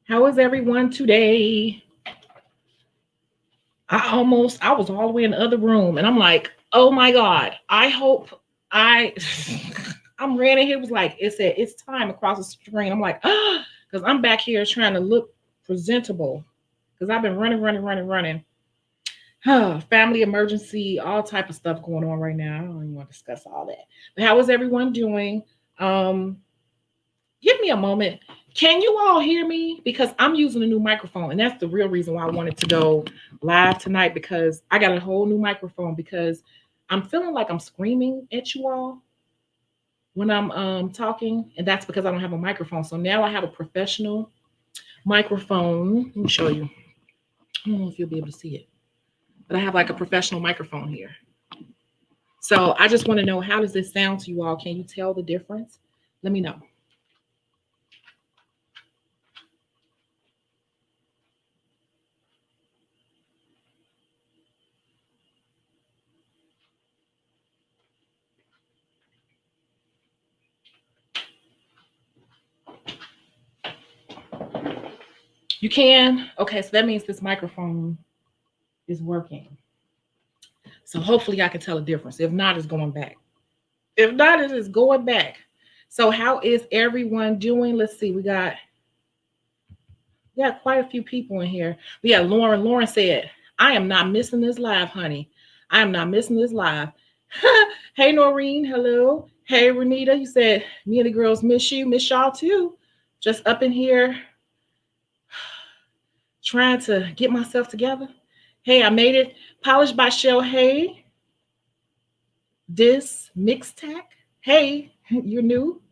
How is everyone today? I was all the way in the other room and I'm like, oh my God, I hope I, I'm ran in here, it was like, it said, it's time across the screen. I'm like, because I'm back here trying to look presentable because I've been running. Family emergency, all type of stuff going on right now. I don't even want to discuss all that. But how is everyone doing? Um, Give me a moment. Can you all hear me? Because I'm using a new microphone, and that's the real reason why I wanted to go live tonight because I got a whole new microphone because I'm feeling like I'm screaming at you all when I'm talking, and that's because I don't have a microphone. So now I have a professional microphone. Let me show you. I don't know if you'll be able to see it, but I have like a professional microphone here. So I just want to know, how does this sound to you all? Can you tell the difference? Let me know. You can? Okay, so that means this microphone is working. So hopefully I can tell a difference. If not, it's going back. If not, it is going back. So how is everyone doing? Let's see. We got quite a few people in here. But yeah, Lauren. Lauren said, I am not missing this live, honey. I am not missing this live. Hey Noreen, hello. Hey Renita, you said me and the girls miss you. Miss y'all too. Just up in here trying to get myself together. Hey, I made it. Polished by Shell. Hey, this mix tack. Hey, you're new.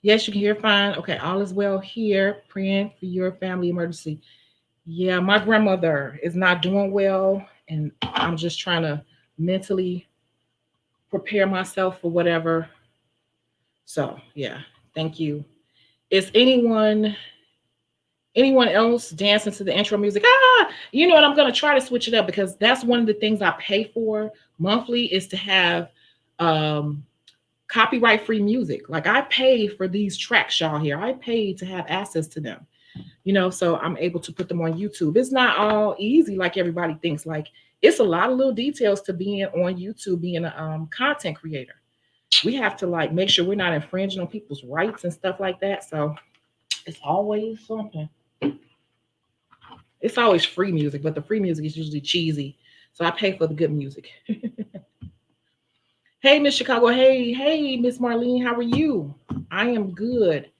Yes, you can hear fine. Okay, all is well here. Praying for your family emergency. Yeah, my grandmother is not doing well, and I'm just trying to mentally prepare myself for whatever. So yeah, thank you. Is anyone else dancing to the intro music? You know what? I'm gonna try to switch it up because that's one of the things I pay for monthly is to have um copyright free music. Like I pay for these tracks, y'all here. I paid to have access to them, so I'm able to put them on YouTube. It's not all easy like everybody thinks. Like it's a lot of little details to being on YouTube, being a content creator. We have to like make sure we're not infringing on people's rights and stuff like that. So it's always something. It's always free music, but the free music is usually cheesy. So I pay for the good music. Hey, Miss Shecago. Hey, Miss Marlene. How are you? I am good.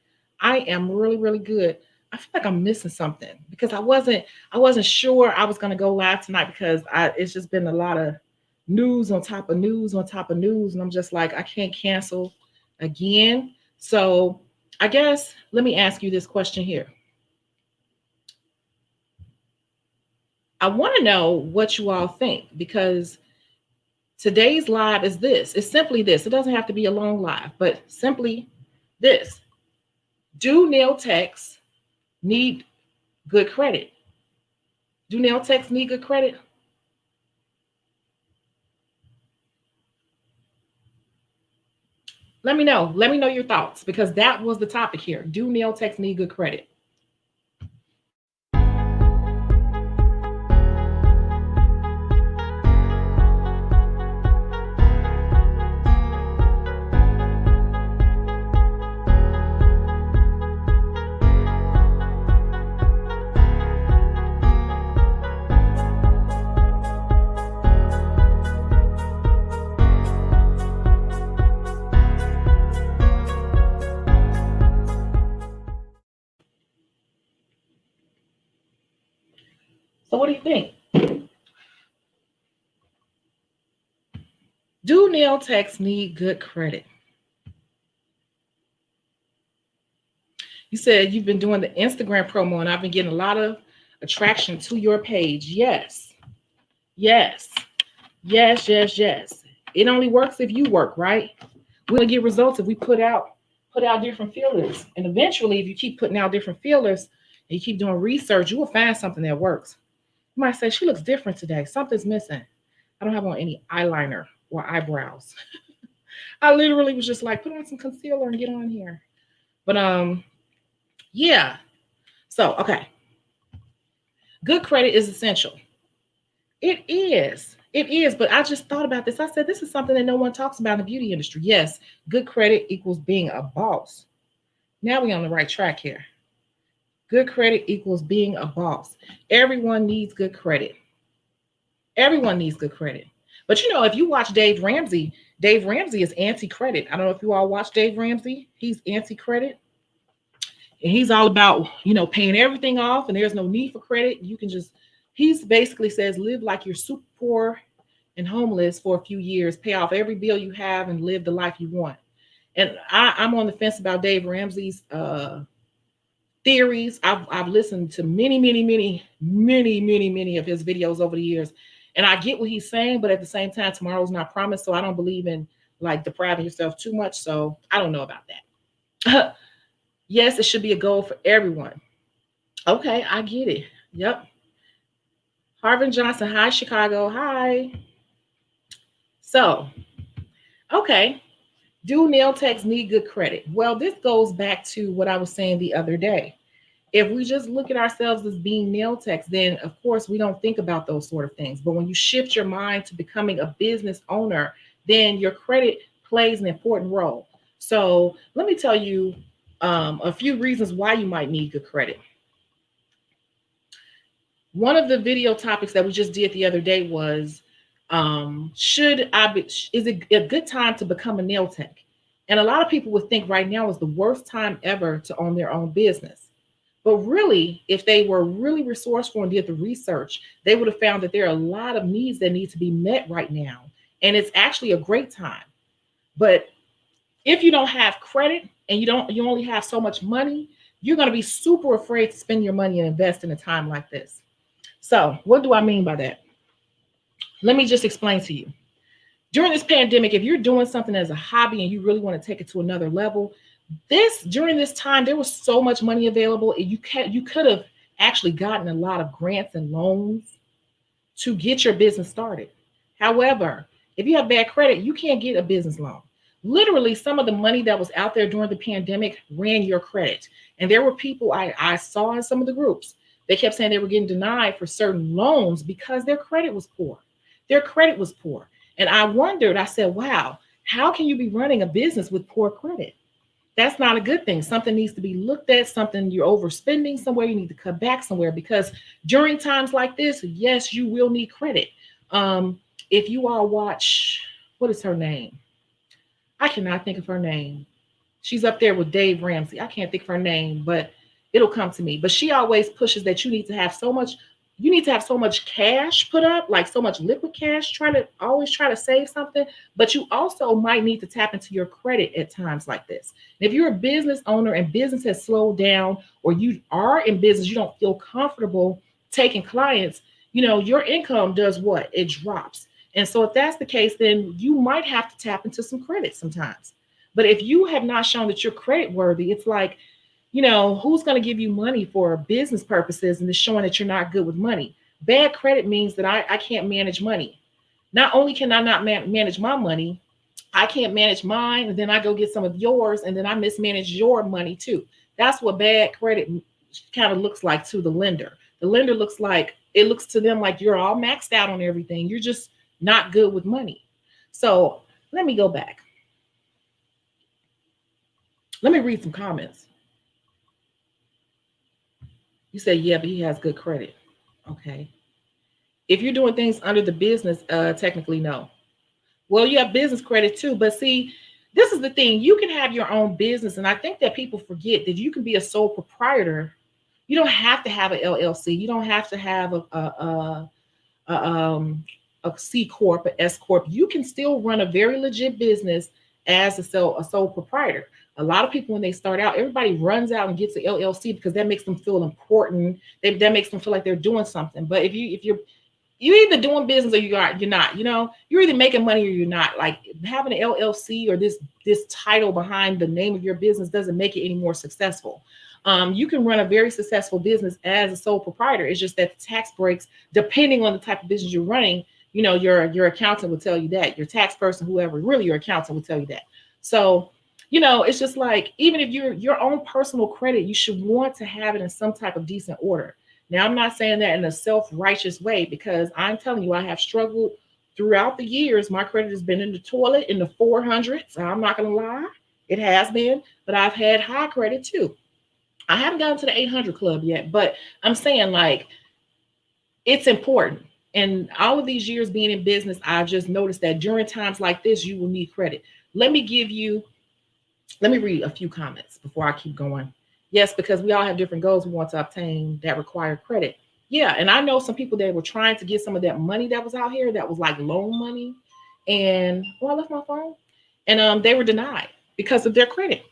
I am really, really good. I feel like I'm missing something because I wasn't sure I was gonna go live tonight because it's just been a lot of news on top of news on top of news, and I'm just like I can't cancel again. So I guess let me ask you this question here. I want to know what you all think because today's live is this. It's simply this. It doesn't have to be a long live, but simply this. Do nail techs need good credit? Do nail techs need good credit? Let me know. Let me know your thoughts because that was the topic here. Do nail techs need good credit? So what do you think? Do nail techs need good credit? You said you've been doing the Instagram promo and I've been getting a lot of attraction to your page. Yes. Yes. Yes. It only works if you work, right? We're gonna get results if we put out different feelers. And eventually, if you keep putting out different feelers and you keep doing research, you will find something that works. You might say, she looks different today. Something's missing. I don't have on any eyeliner or eyebrows. I literally was just like, put on some concealer and get on here. But yeah. So, okay. Good credit is essential. It is. It is. But I just thought about this. I said, this is something that no one talks about in the beauty industry. Yes, good credit equals being a boss. Now we're on the right track here. Good credit equals being a boss. Everyone needs good credit. Everyone needs good credit. But you know, if you watch Dave Ramsey is anti-credit. I don't know if you all watch Dave Ramsey. He's anti-credit. And he's all about, paying everything off and there's no need for credit. You can just, he's basically says, live like you're super poor and homeless for a few years, pay off every bill you have and live the life you want. And I'm on the fence about Dave Ramsey's theories. I've listened to many of his videos over the years. And I get what he's saying, but at the same time, tomorrow's not promised. So I don't believe in like depriving yourself too much. So I don't know about that. Yes, it should be a goal for everyone. Okay, I get it. Yep. Harvin Johnson, hi, Shecago. Hi. So, okay. Do nail techs need good credit? Well, this goes back to what I was saying the other day. If we just look at ourselves as being nail techs, then of course we don't think about those sort of things. But when you shift your mind to becoming a business owner, then your credit plays an important role. So let me tell you a few reasons why you might need good credit. One of the video topics that we just did the other day was, is it a good time to become a nail tech? And a lot of people would think right now is the worst time ever to own their own business. But really, if they were really resourceful and did the research, they would have found that there are a lot of needs that need to be met right now. And it's actually a great time. But if you don't have credit and you only have so much money, you're going to be super afraid to spend your money and invest in a time like this. So what do I mean by that? Let me just explain to you. During this pandemic, if you're doing something as a hobby and you really want to take it to another level, during this time, there was so much money available. You could have actually gotten a lot of grants and loans to get your business started. However, if you have bad credit, you can't get a business loan. Literally, some of the money that was out there during the pandemic ran your credit. And there were people I saw in some of the groups. They kept saying they were getting denied for certain loans because their credit was poor. Their credit was poor. And I wondered, I said, wow, how can you be running a business with poor credit? That's not a good thing. Something needs to be looked at, something you're overspending somewhere, you need to cut back somewhere, because during times like this, yes, you will need credit. If you all watch, what is her name? I cannot think of her name. She's up there with Dave Ramsey. I can't think of her name, but it'll come to me. But she always pushes that you need to have so much cash put up, like so much liquid cash, always try to save something, but you also might need to tap into your credit at times like this. And if you're a business owner and business has slowed down, or you are in business, you don't feel comfortable taking clients, your income does what? It drops. And so if that's the case, then you might have to tap into some credit sometimes. But if you have not shown that you're credit worthy, it's like, who's going to give you money for business purposes and it's showing that you're not good with money? Bad credit means that I can't manage money. Not only can I not manage my money, I can't manage mine, and then I go get some of yours, and then I mismanage your money too. That's what bad credit kind of looks like to the lender. The lender looks to them like you're all maxed out on everything. You're just not good with money. So let me go back. Let me read some comments. You say, yeah, but he has good credit. Okay. If you're doing things under the business, technically, no. Well, you have business credit too. But see, this is the thing. You can have your own business. And I think that people forget that you can be a sole proprietor. You don't have to have an LLC. You don't have to have a C Corp, an S Corp. You can still run a very legit business as a sole proprietor. A lot of people, when they start out, everybody runs out and gets an LLC because that makes them feel important. That makes them feel like they're doing something. But if you're either doing business or you're not, you're either making money or you're not. Like having an LLC or this title behind the name of your business doesn't make it any more successful. You can run a very successful business as a sole proprietor. It's just that the tax breaks, depending on the type of business you're running, your accountant will tell you that. Your tax person, whoever, really your accountant will tell you that. So It's just like, even if you're your own personal credit, you should want to have it in some type of decent order. Now, I'm not saying that in a self-righteous way, because I'm telling you, I have struggled throughout the years. My credit has been in the toilet in the 400s. I'm not going to lie. It has been, but I've had high credit too. I haven't gotten to the 800 club yet, but I'm saying, like, it's important. And all of these years being in business, I've just noticed that during times like this, you will need credit. Let me give you Let me read a few comments before I keep going. Yes, because we all have different goals we want to obtain that require credit. Yeah, and I know some people that were trying to get some of that money that was out here that was like loan money. And I left my phone. And they were denied because of their credit.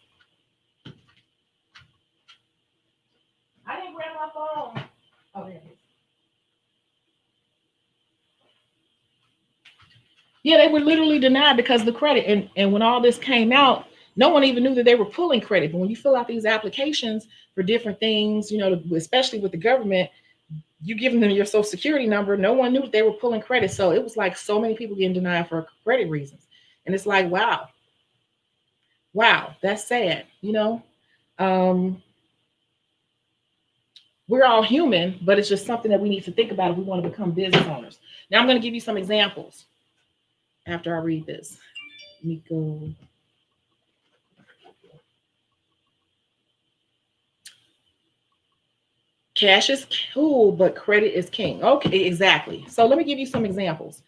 I didn't grab my phone. Oh, there it is. Yeah, they were literally denied because of the credit. And when all this came out, no one even knew that they were pulling credit. But when you fill out these applications for different things, especially with the government, you giving them your social security number, no one knew that they were pulling credit. So it was like so many people getting denied for credit reasons. And it's like, wow, wow, that's sad. Um, we're all human, but it's just something that we need to think about if we want to become business owners. Now I'm going to give you some examples after I read this. Let me go. Cash is cool, but credit is king. Okay, exactly. So let me give you some examples.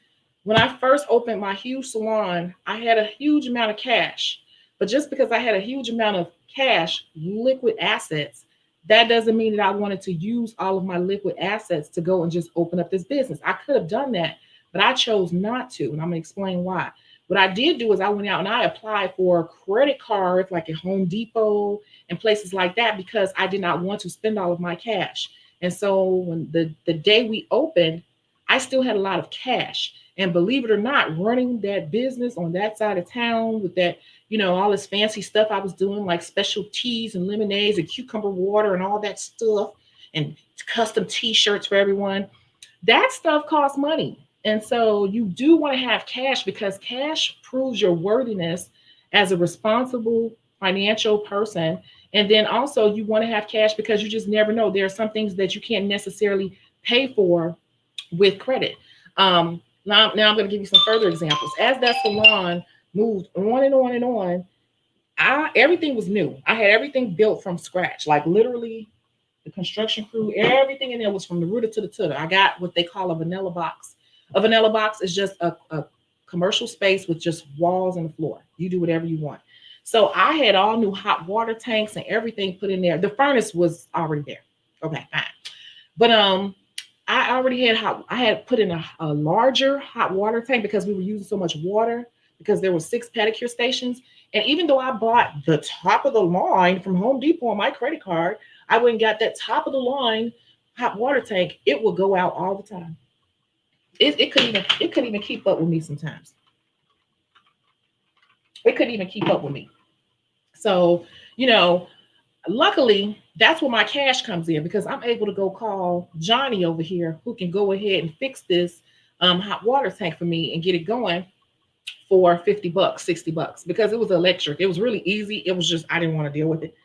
When I first opened my huge salon, I had a huge amount of cash. But just because I had a huge amount of cash, liquid assets, that doesn't mean that I wanted to use all of my liquid assets to go and just open up this business. I could have done that, but I chose not to. And I'm going to explain why. What I did do is I went out and I applied for credit cards like at Home Depot and places like that, because I did not want to spend all of my cash. And so when the day we opened, I still had a lot of cash. And believe it or not, running that business on that side of town with that, all this fancy stuff I was doing, like special teas and lemonades and cucumber water and all that stuff, and custom t-shirts for everyone, that stuff costs money. And so you do want to have cash, because cash proves your worthiness as a responsible financial person. And then also you want to have cash because you just never know. There are some things that you can't necessarily pay for with credit. Now I'm going to give you some further examples. As that salon moved on and on and on, everything was new. I had everything built from scratch, like literally the construction crew, everything in there was from the rooter to the tutor. I got what they call a vanilla box. A vanilla box is just a commercial space with just walls and the floor. You do whatever you want. So I had all new hot water tanks and everything put in there. The furnace was already there. Okay, fine. But I already I had put in a larger hot water tank because we were using so much water, because there were 6 pedicure stations. And even though I bought the top of the line from Home Depot on my credit card, I went and got that top of the line hot water tank. It would go out all the time. It couldn't even keep up with me sometimes. It couldn't even keep up with me. So, luckily, that's where my cash comes in, because I'm able to go call Johnny over here, who can go ahead and fix this hot water tank for me and get it going for $50, $60, because it was electric. It was really easy. It was just, I didn't want to deal with it.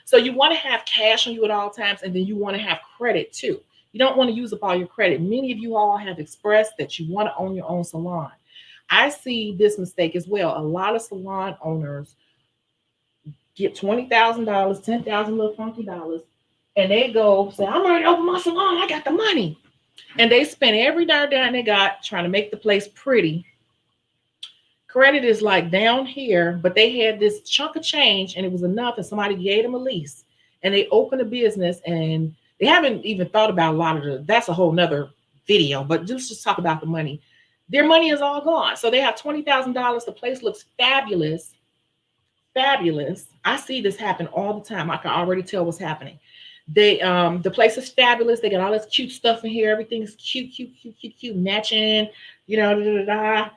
So you want to have cash on you at all times, and then you want to have credit too. You don't want to use up all your credit. Many of you all have expressed that you want to own your own salon. I see this mistake as well. A lot of salon owners get $20,000, 10,000 little funky dollars, and they go say, I'm ready to open my salon. I got the money. And they spend every darn dime they got trying to make the place pretty. Credit is like down here, but they had this chunk of change and it was enough, and somebody gave them a lease and they opened a business, and they haven't even thought about a lot of that's a whole nother video, but just talk about the money. Their money is all gone. So they have $20,000. The place looks fabulous. Fabulous. I see this happen all the time. I can already tell what's happening. The place is fabulous. They got all this cute stuff in here. Everything's cute, cute, cute, cute, cute, matching, da, da, da.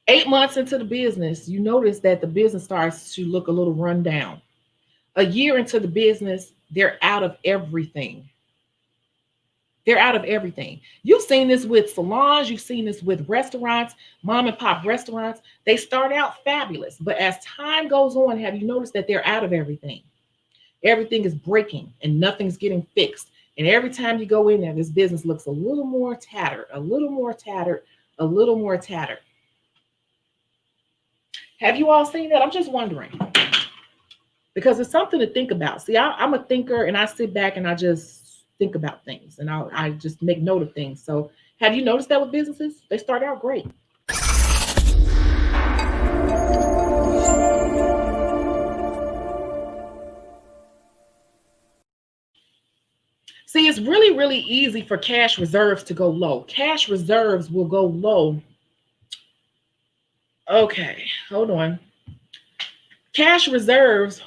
8 months into the business, you notice that the business starts to look a little run down. A year into the business, they're out of everything. They're out of everything. You've seen this with salons, you've seen this with restaurants, mom and pop restaurants. They start out fabulous, but as time goes on, have you noticed that they're out of everything? Everything is breaking and nothing's getting fixed. And every time you go in there, this business looks a little more tattered, a little more tattered, a little more tattered. Have you all seen that? I'm just wondering because it's something to think about. See, I'm a thinker and I sit back and I just think about things and I just make note of things. So have you noticed that with businesses? They start out great. See, it's really, really easy for cash reserves to go low. Cash reserves will go low. Okay, hold on. Cash reserves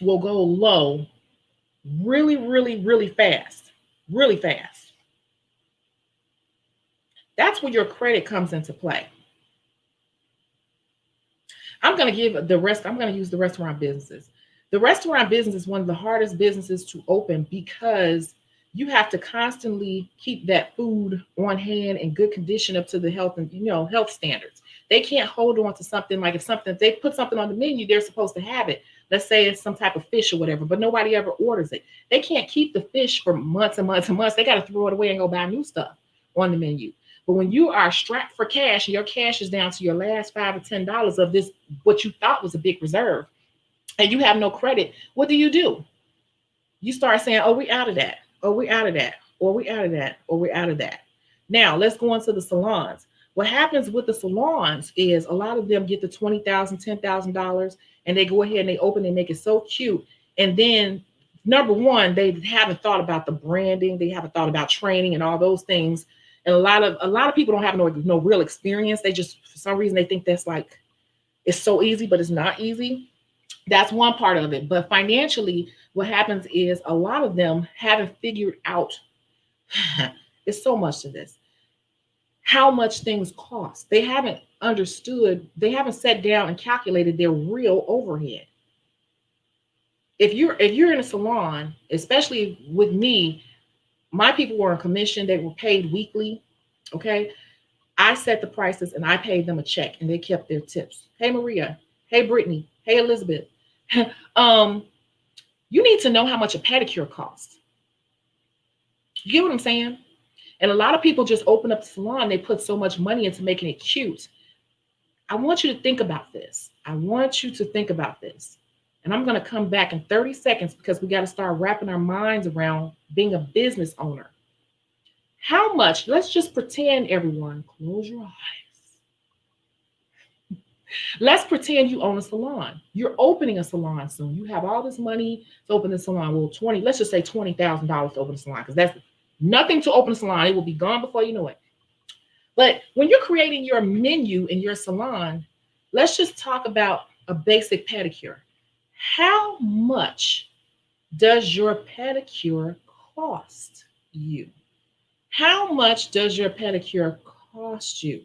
will go low really, really, really fast. Really fast. That's where your credit comes into play. I'm going to use the restaurant businesses. The restaurant business is one of the hardest businesses to open because you have to constantly keep that food on hand in good condition up to the health and health standards. They can't hold on to something like if they put something on the menu, they're supposed to have it. Let's say it's some type of fish or whatever, but nobody ever orders it. They can't keep the fish for months and months and months. They got to throw it away and go buy new stuff on the menu. But when you are strapped for cash and your cash is down to your last $5 or $10 of this, what you thought was a big reserve, and you have no credit, what do? You start saying, oh, we out of that. Oh, we out of that. Or we out of that. Or we out of that. Now, let's go on to the salons. What happens with the salons is a lot of them get the $20,000, $10,000, and they go ahead and they open and make it so cute. And then, number one, they haven't thought about the branding. They haven't thought about training and all those things. And a lot of people don't have no real experience. They just, for some reason, they think that's like, it's so easy, but it's not easy. That's one part of it. But financially, what happens is a lot of them haven't figured out, it's so much to this, how much things cost. They haven't understood, they haven't sat down and calculated their real overhead. If you're in a salon, especially with me, my people were on commission, they were paid weekly. Okay. I set the prices and I paid them a check and they kept their tips. Hey, Maria. Hey, Brittany. Hey, Elizabeth. You need to know how much a pedicure costs. You get what I'm saying? And a lot of people just open up the salon. They put so much money into making it cute. I want you to think about this. I want you to think about this. And I'm going to come back in 30 seconds because we got to start wrapping our minds around being a business owner. How much? Let's just pretend, everyone, close your eyes. Let's pretend you own a salon. You're opening a salon soon. You have all this money to open the salon. Well, let's just say $20,000 to open a salon because that's nothing to open a salon. It will be gone before you know it. But when you're creating your menu in your salon, let's just talk about a basic pedicure. How much does your pedicure cost you? How much does your pedicure cost you?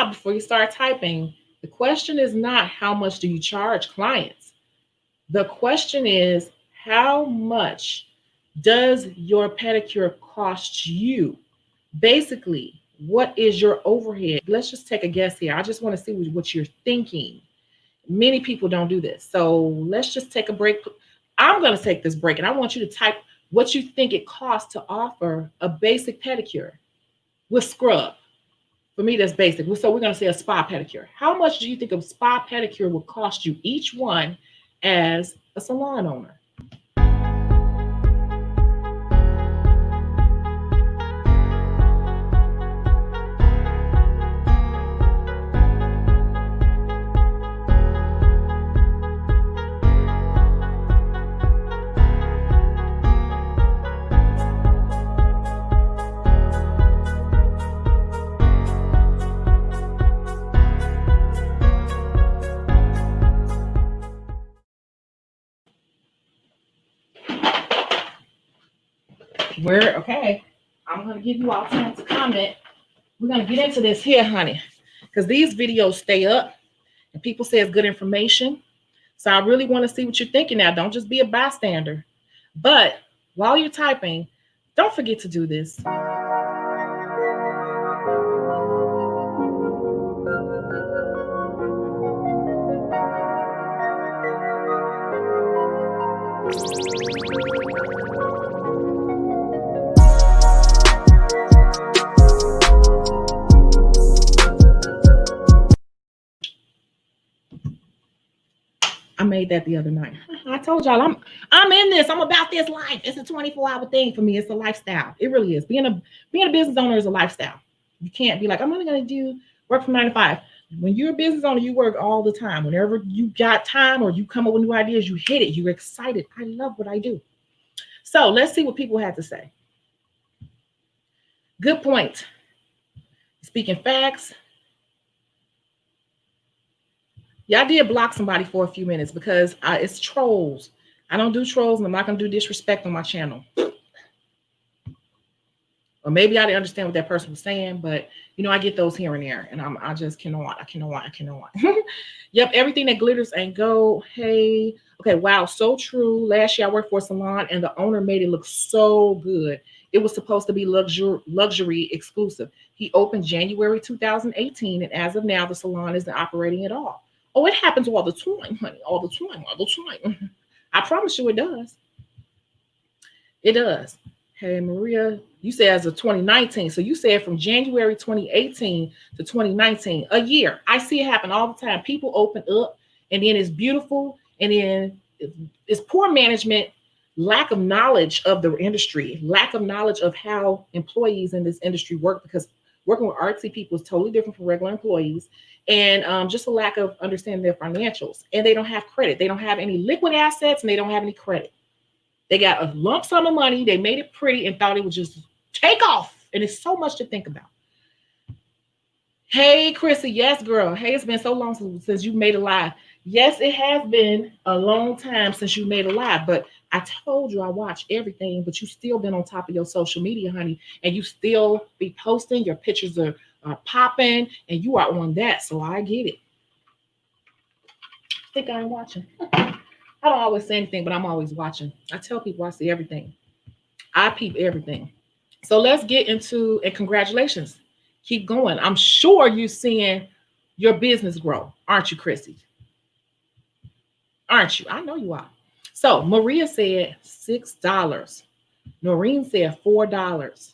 Before you start typing, the question is not how much do you charge clients? The question is how much does your pedicure cost you? Basically, what is your overhead? Let's just take a guess here. I just want to see what you're thinking. Many people don't do this. So let's just take a break. I'm going to take this break and I want you to type what you think it costs to offer a basic pedicure with scrub. For me, that's basic. So we're going to say a spa pedicure. How much do you think a spa pedicure will cost you each one as a salon owner? Okay, I'm going to give you all time to comment. We're going to get into this here, honey, because these videos stay up and people say it's good information. So I really want to see what you're thinking now. Don't just be a bystander. But while you're typing, don't forget to do this. I made that the other night. I told y'all I'm in this. I'm about this life. It's a 24-hour thing for me. It's a lifestyle. It really is. Being a business owner is a lifestyle. You can't be like, I'm only gonna do work from 9 to 5. When you're a business owner, you work all the time. Whenever you got time or you come up with new ideas, you hit it. You're excited. I love what I do. So let's see what people have to say. Good point. Speaking facts. Yeah, I did block somebody for a few minutes because it's trolls. I don't do trolls, and I'm not going to do disrespect on my channel. Or maybe I didn't understand what that person was saying, but I get those here and there, and I just cannot. I cannot. Yep, everything that glitters ain't gold. Hey, okay, wow, so true. Last year I worked for a salon, and the owner made it look so good. It was supposed to be luxury exclusive. He opened January 2018, and as of now, the salon isn't operating at all. Oh, it happens all the time, honey. All the time. I promise you it does. It does. Hey, Maria, you said as of 2019. So you said from January 2018 to 2019, a year. I see it happen all the time. People open up and then it's beautiful. And then it's poor management, lack of knowledge of the industry, lack of knowledge of how employees in this industry work, because working with artsy people is totally different from regular employees. And just a lack of understanding their financials. And they don't have credit. They don't have any liquid assets and they don't have any credit. They got a lump sum of money. They made it pretty and thought it would just take off. And it's so much to think about. Hey, Chrissy. Yes, girl. Hey, it's been so long since you made a live. Yes, it has been a long time since you made a live. But I told you I watch everything. But you still been on top of your social media, honey. And you still be posting. Your pictures are popping. And you are on that. So I get it. I think I ain't watching. I don't always say anything, but I'm always watching. I tell people I see everything. I peep everything. So let's get into, and congratulations. Keep going. I'm sure you're seeing your business grow, aren't you, Chrissy? Aren't you? I know you are. So Maria said $6. Noreen said $4.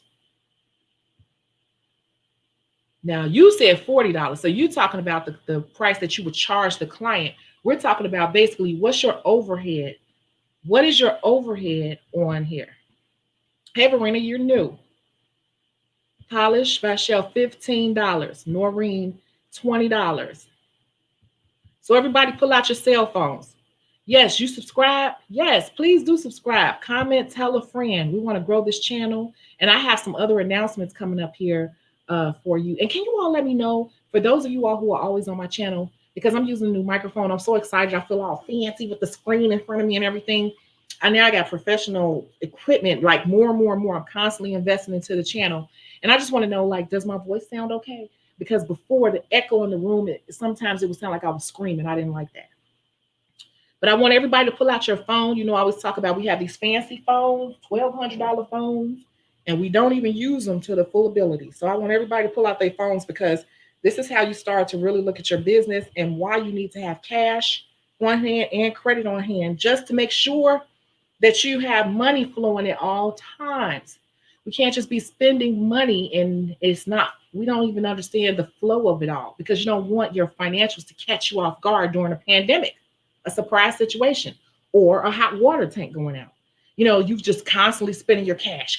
Now you said $40. So you're talking about the price that you would charge the client. We're talking about basically what's your overhead? What is your overhead on here? Hey, Verena, you're new. Polish by Shell, $15. Noreen, $20. So everybody pull out your cell phones. Yes, you subscribe. Yes, please do subscribe. Comment, tell a friend. We want to grow this channel. And I have some other announcements coming up here for you. And can you all let me know, for those of you all who are always on my channel, because I'm using a new microphone, I'm so excited. I feel all fancy with the screen in front of me and everything. And now I got professional equipment, like more and more and more. I'm constantly investing into the channel. And I just want to know, like, does my voice sound okay? Because before, the echo in the room, sometimes it would sound like I was screaming. I didn't like that. But I want everybody to pull out your phone. I always talk about we have these fancy phones, $1,200 phones, and we don't even use them to the full ability. So I want everybody to pull out their phones, because this is how you start to really look at your business and why you need to have cash on hand and credit on hand, just to make sure that you have money flowing at all times. We can't just be spending money and we don't even understand the flow of it all, because you don't want your financials to catch you off guard during a pandemic, a surprise situation, or a hot water tank going out. You've just constantly spending your cash.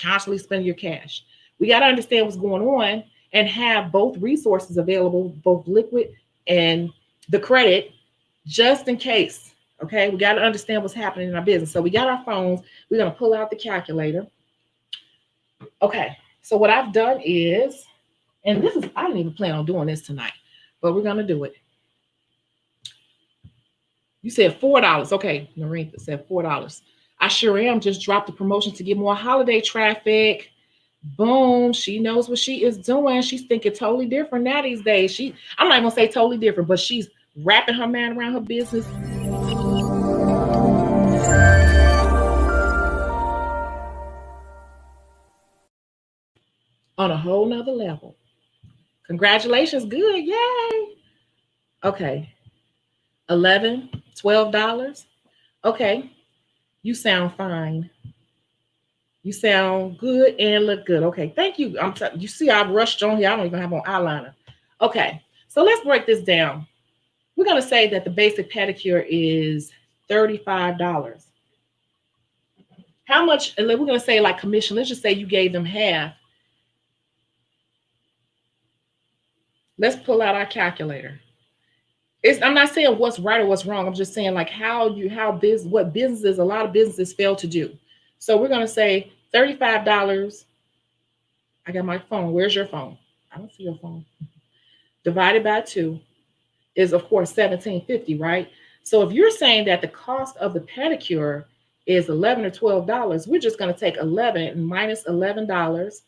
We got to understand what's going on and have both resources available, both liquid and the credit, just in case. Okay, we got to understand what's happening in our business. So we got our phones. We're going to pull out the calculator. Okay, so what I've done is, and I didn't even plan on doing this tonight, but we're going to do it. You said $4. Okay, Noreen said $4. I sure am. Just dropped the promotion to get more holiday traffic. Boom. She knows what she is doing. She's thinking totally different now these days. I'm not even gonna say totally different, but she's wrapping her mind around her business. on a whole nother level. Congratulations. Good. Yay. Okay. 11, $12. Okay. You sound fine. You sound good and look good. Okay. Thank you. You see, I rushed on here. I don't even have on eyeliner. Okay. So let's break this down. We're going to say that the basic pedicure is $35. How much? And we're going to say like commission. Let's just say you gave them half. Let's pull out our calculator. I'm not saying what's right or what's wrong. I'm just saying like what businesses, a lot of businesses fail to do. So we're going to say $35. I got my phone. Where's your phone? I don't see your phone. Divided by 2 is of course $17.50, right? So if you're saying that the cost of the pedicure is $11 or $12, we're just going to take 11 and minus $11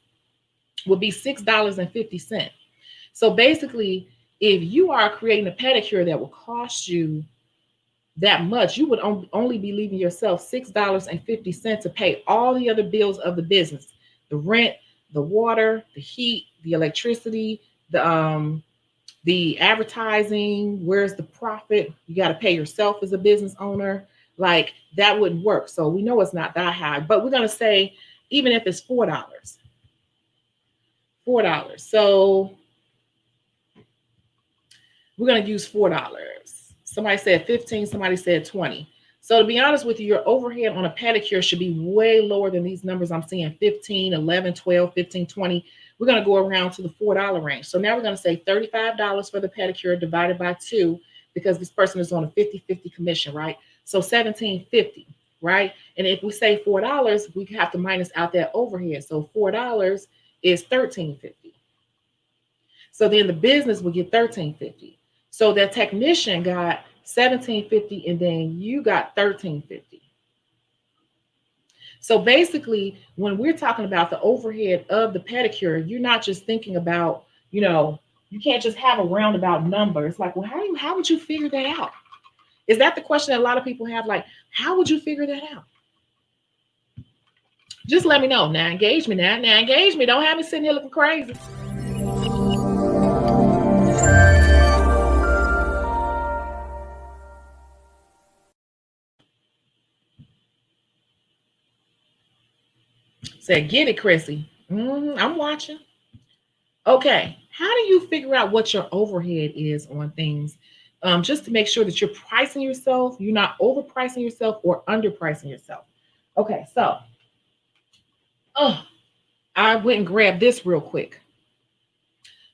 will be $6.50. So basically, if you are creating a pedicure that will cost you that much, you would only be leaving yourself $6.50 to pay all the other bills of the business: the rent, the water, the heat, the electricity, the advertising. Where's the profit? You got to pay yourself as a business owner. Like that wouldn't work. So we know it's not that high, but we're going to say even if it's $4. So we're going to use $4. Somebody said 15, somebody said 20. So to be honest with you, your overhead on a pedicure should be way lower than these numbers I'm seeing: 15, 11, 12, 15, 20. We're going to go around to the $4 range. So now we're going to say $35 for the pedicure divided by 2 because this person is on a 50-50 commission, right? So $17.50, right? And if we say $4, we have to minus out that overhead. So $4 is $13.50. So then the business will get $13.50. So that technician got $17.50 and then you got $13.50. So basically, when we're talking about the overhead of the pedicure, you're not just thinking about, you can't just have a roundabout number. It's like, well, how would you figure that out? Is that the question that a lot of people have? Like, how would you figure that out? Just let me know. Now engage me. Now engage me. Don't have me sitting here looking crazy. Said, get it, Chrissy. I'm watching. Okay. How do you figure out what your overhead is on things? Just to make sure that you're pricing yourself, you're not overpricing yourself or underpricing yourself. Okay. So, I went and grabbed this real quick.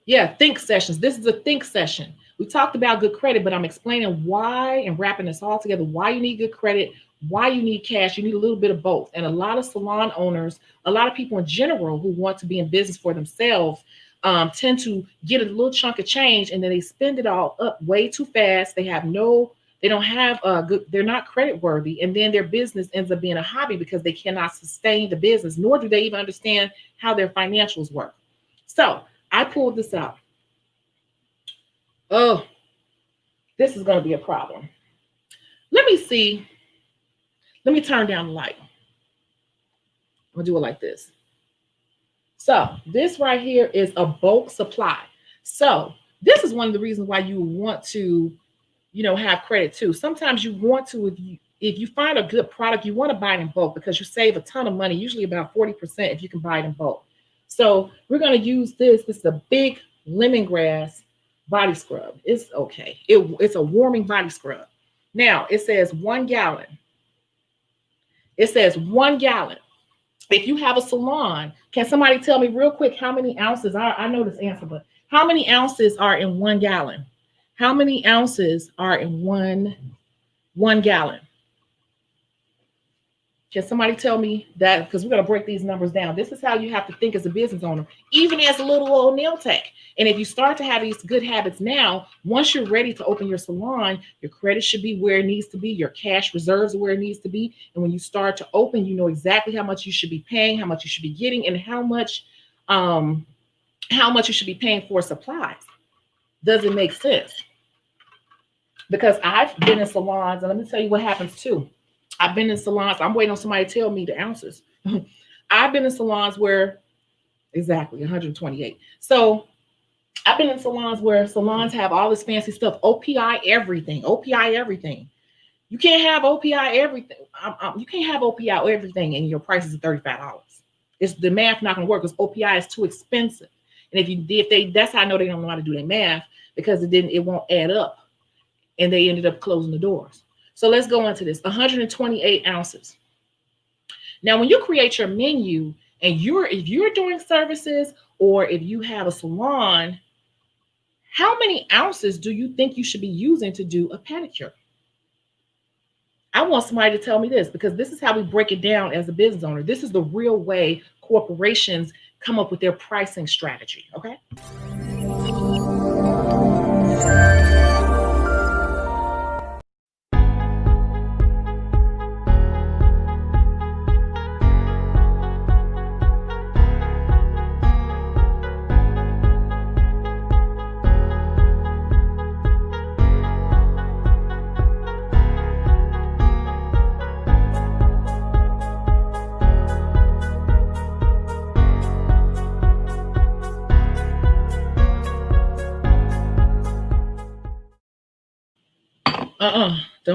Yeah. Think sessions. This is a think session. We talked about good credit, but I'm explaining why and wrapping this all together, why you need good credit, why you need cash. You need a little bit of both. And a lot of salon owners, a lot of people in general who want to be in business for themselves tend to get a little chunk of change and then they spend it all up way too fast. They don't have good, they're not credit worthy. And then their business ends up being a hobby because they cannot sustain the business, nor do they even understand how their financials work. So I pulled this out. Oh, this is going to be a problem. Let me see. Let me turn down the light. I'm going to do it like this. So this right here is a bulk supply. So this is one of the reasons why you want to, have credit too. Sometimes you want to, if you find a good product, you want to buy it in bulk because you save a ton of money, usually about 40% if you can buy it in bulk. So we're going to use this. This is a big lemongrass body scrub. It's okay. It's a warming body scrub. Now it says 1 gallon. It says 1 gallon. If you have a salon, can somebody tell me real quick how many ounces are? I know this answer, but how many ounces are in 1 gallon? How many ounces are in one gallon? Can somebody tell me that? Because we're going to break these numbers down. This is how you have to think as a business owner, even as a little old nail tech. And if you start to have these good habits now, once you're ready to open your salon, your credit should be where it needs to be. Your cash reserves are where it needs to be. And when you start to open, you know exactly how much you should be paying, how much you should be getting, and how much you should be paying for supplies. Does it make sense? Because I've been in salons, and let me tell you what happens too. I've been in salons. I'm waiting on somebody to tell me the ounces. I've been in salons where Exactly, 128. So I've been in salons where salons have all this fancy stuff, OPI everything, OPI everything. You can't have OPI everything. You can't have OPI everything, and your price is $35. It's the math not going to work because OPI is too expensive. And if they, that's how I know they don't know how to do their math because it won't add up, and they ended up closing the doors. So let's go into this. 128 ounces. Now, when you create your menu and if you're doing services or if you have a salon, how many ounces do you think you should be using to do a pedicure? I want somebody to tell me this because this is how we break it down as a business owner. This is the real way corporations come up with their pricing strategy. Okay.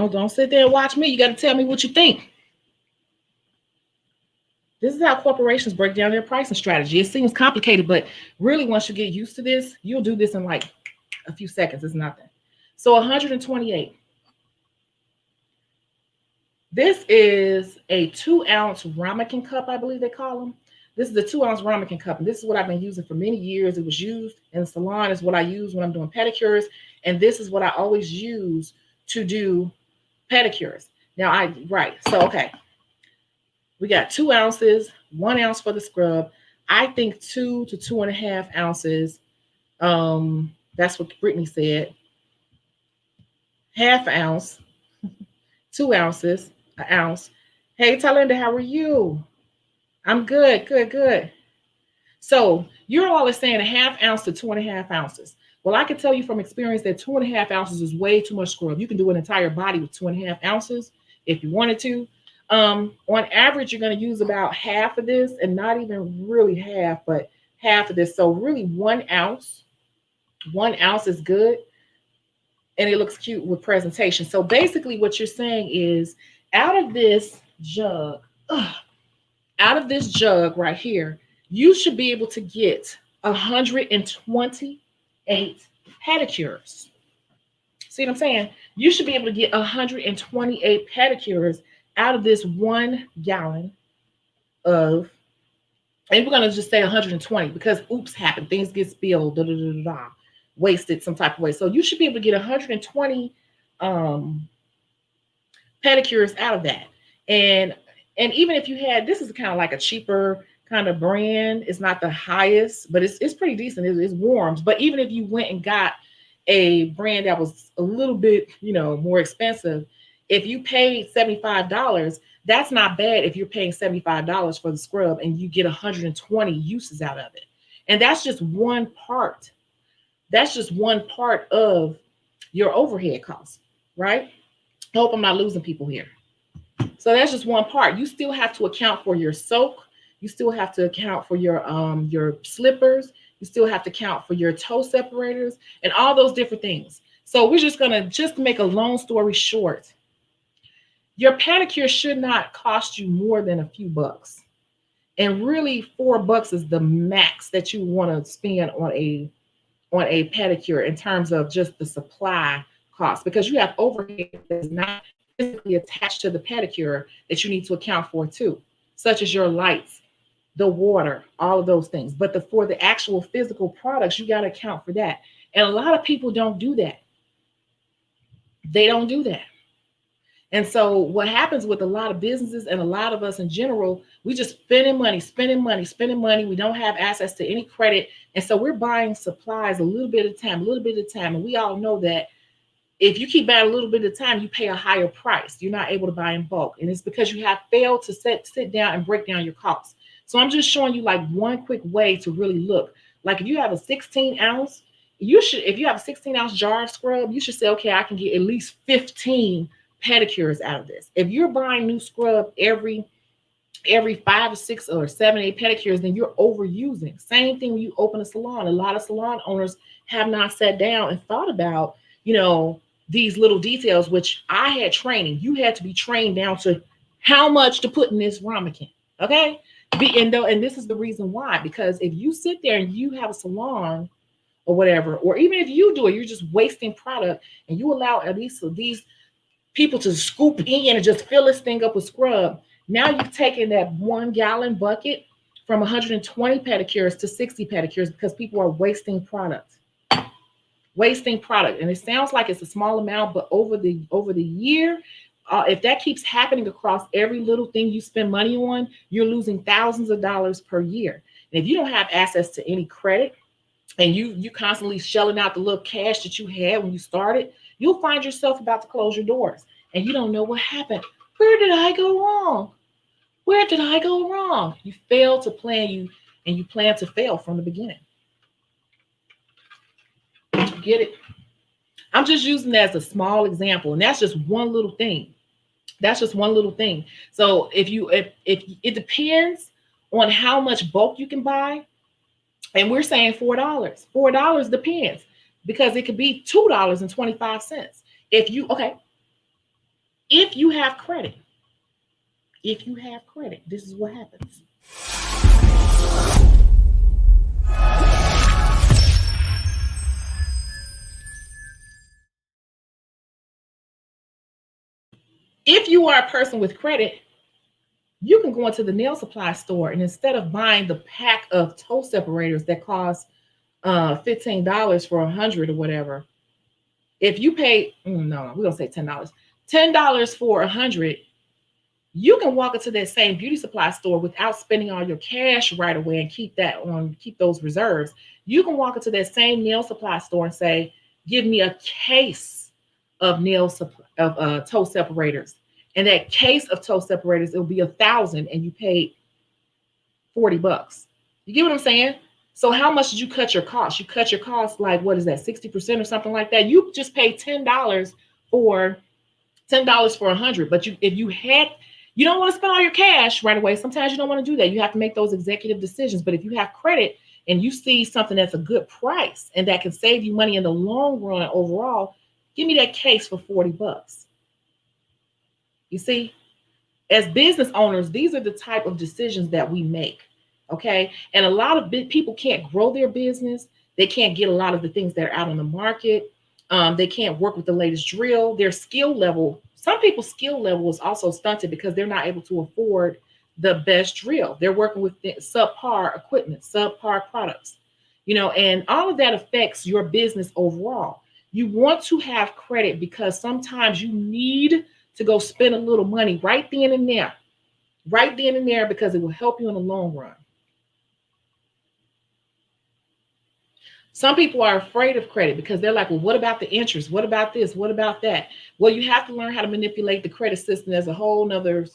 Don't sit there and watch me. You got to tell me what you think. This is how corporations break down their pricing strategy. It seems complicated, but really, once you get used to this, you'll do this in like a few seconds. It's nothing. So 128. This is a 2-ounce ramekin cup, I believe they call them. This is a 2-ounce ramekin cup, and this is what I've been using for many years. It was used in the salon. Is what I use when I'm doing pedicures, and this is what I always use to do pedicures. Now, so okay. We got 2 ounces, 1 ounce for the scrub. I think 2 to 2.5 ounces. That's what Brittany said. Half an ounce, 2 ounces, an ounce. Hey, Talinda, how are you? I'm good, good, good. So you're always saying 1/2 ounce to 2.5 ounces. Well, I can tell you from experience that 2.5 ounces is way too much scrub. You can do an entire body with 2.5 ounces if you wanted to. On average, you're going to use about half of this, and not even really half, but half of this. So really 1 ounce. 1 ounce is good, and it looks cute with presentation. So basically what you're saying is out of this jug right here, you should be able to get 128 pedicures. See what I'm saying? You should be able to get 128 pedicures out of this 1 gallon of, and we're going to just say 120 because oops happened. Things get spilled, wasted some type of way. So you should be able to get 120 pedicures out of that. And even if you had, this is kind of like a cheaper kind of brand. It's not the highest, but it's pretty decent. It's warms. But even if you went and got a brand that was a little bit, more expensive, if you paid $75, that's not bad if you're paying $75 for the scrub and you get 120 uses out of it. And that's just one part. That's just one part of your overhead costs, right? I hope I'm not losing people here. So that's just one part. You still have to account for your soak. You still have to account for your slippers. You still have to account for your toe separators and all those different things. So we're just going to make a long story short. Your pedicure should not cost you more than a few bucks. And really $4 is the max that you want to spend on a pedicure in terms of just the supply cost, because you have overhead that's not physically attached to the pedicure that you need to account for too, such as your lights, the water, all of those things. But for the actual physical products, you got to account for that. And a lot of people don't do that. They don't do that. And so what happens with a lot of businesses and a lot of us in general, we just spending money. We don't have access to any credit. And so we're buying supplies a little bit at a time. And we all know that if you keep buying a little bit at a time, you pay a higher price. You're not able to buy in bulk. And it's because you have failed to sit down and break down your costs. So I'm just showing you like one quick way to really look. Like if you have a 16 ounce, if you have a 16 ounce jar of scrub, you should say, okay, I can get at least 15 pedicures out of this. If you're buying new scrub every every 5 or 6 or 7, 8 pedicures, then you're overusing. Same thing when you open a salon. A lot of salon owners have not sat down and thought about, you know, these little details, which I had training. You had to be trained down to how much to put in this ramekin. Okay. And this is the reason why, because if you sit there and you have a salon or whatever, or even if you do it, you're just wasting product, and you allow at least these people to scoop in and just fill this thing up with scrub. Now you've taken that 1 gallon bucket from 120 pedicures to 60 pedicures because people are wasting product. Wasting product. And it sounds like it's a small amount, but over the year, if that keeps happening across every little thing you spend money on, you're losing thousands of dollars per year. And if you don't have access to any credit, and you constantly shelling out the little cash that you had when you started, you'll find yourself about to close your doors and you don't know what happened. Where did I go wrong? Where did I go wrong? You failed to plan, and you plan to fail from the beginning. Get it? I'm just using that as a small example, and that's just one little thing. That's just one little thing. So if it depends on how much bulk you can buy, and we're saying $4. $4 depends, because it could be $2.25. If you have credit, this is what happens. If you are a person with credit, you can go into the nail supply store, and instead of buying the pack of toe separators that cost $15 for 100 or whatever, if you pay, no, we're gonna say $10 for 100, you can walk into that same beauty supply store without spending all your cash right away and keep those reserves. You can walk into that same nail supply store and say, give me a case of toe separators. And that case of toe separators, it'll be 1,000, and you paid $40. You get what I'm saying? So how much did you cut your costs? You cut your costs, like, what is that, 60% or something like that? You just paid $10 for $10 for 100. But you don't want to spend all your cash right away. Sometimes you don't want to do that. You have to make those executive decisions. But if you have credit and you see something that's a good price and that can save you money in the long run overall, give me that case for $40. You see, as business owners, these are the type of decisions that we make. Okay. And a lot of people can't grow their business. They can't get a lot of the things that are out on the market. They can't work with the latest drill. Their skill level, some people's skill level is also stunted because they're not able to afford the best drill. They're working with subpar equipment, subpar products, and all of that affects your business overall. You want to have credit because sometimes you need to go spend a little money right then and there, because it will help you in the long run. Some people are afraid of credit because they're like, well, what about the interest? What about this? What about that? Well, you have to learn how to manipulate the credit system. There's a whole nother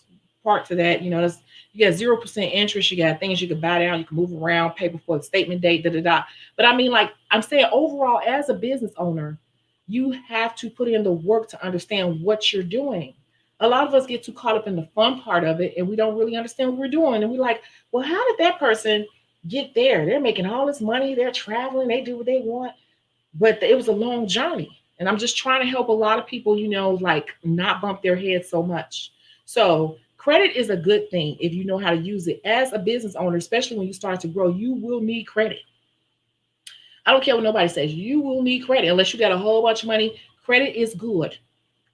part to that. You got 0% interest. You got things you can buy down. You can move around, pay before the statement date, da. But I mean, like I'm saying, overall, as a business owner, you have to put in the work to understand what you're doing. A lot of us get too caught up in the fun part of it, and we don't really understand what we're doing. And we're like, well, how did that person get there? They're making all this money. They're traveling. They do what they want. But it was a long journey. And I'm just trying to help a lot of people, like not bump their heads so much. So credit is a good thing if you know how to use it. As a business owner, especially when you start to grow, you will need credit. I don't care what nobody says. You will need credit unless you got a whole bunch of money. Credit is good.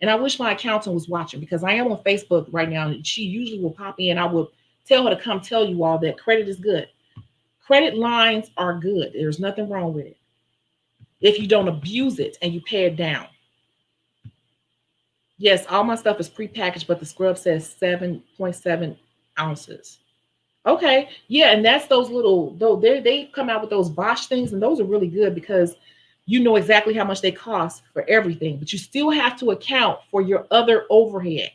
And I wish my accountant was watching, because I am on Facebook right now, and she usually will pop in. I will tell her to come tell you all that credit is good. Credit lines are good. There's nothing wrong with it if you don't abuse it and you pay it down. Yes, all my stuff is prepackaged, but the scrub says 7.7 ounces. Okay, yeah, and that's those little, though they come out with those Bosch things, and those are really good because you know exactly how much they cost for everything, but you still have to account for your other overhead.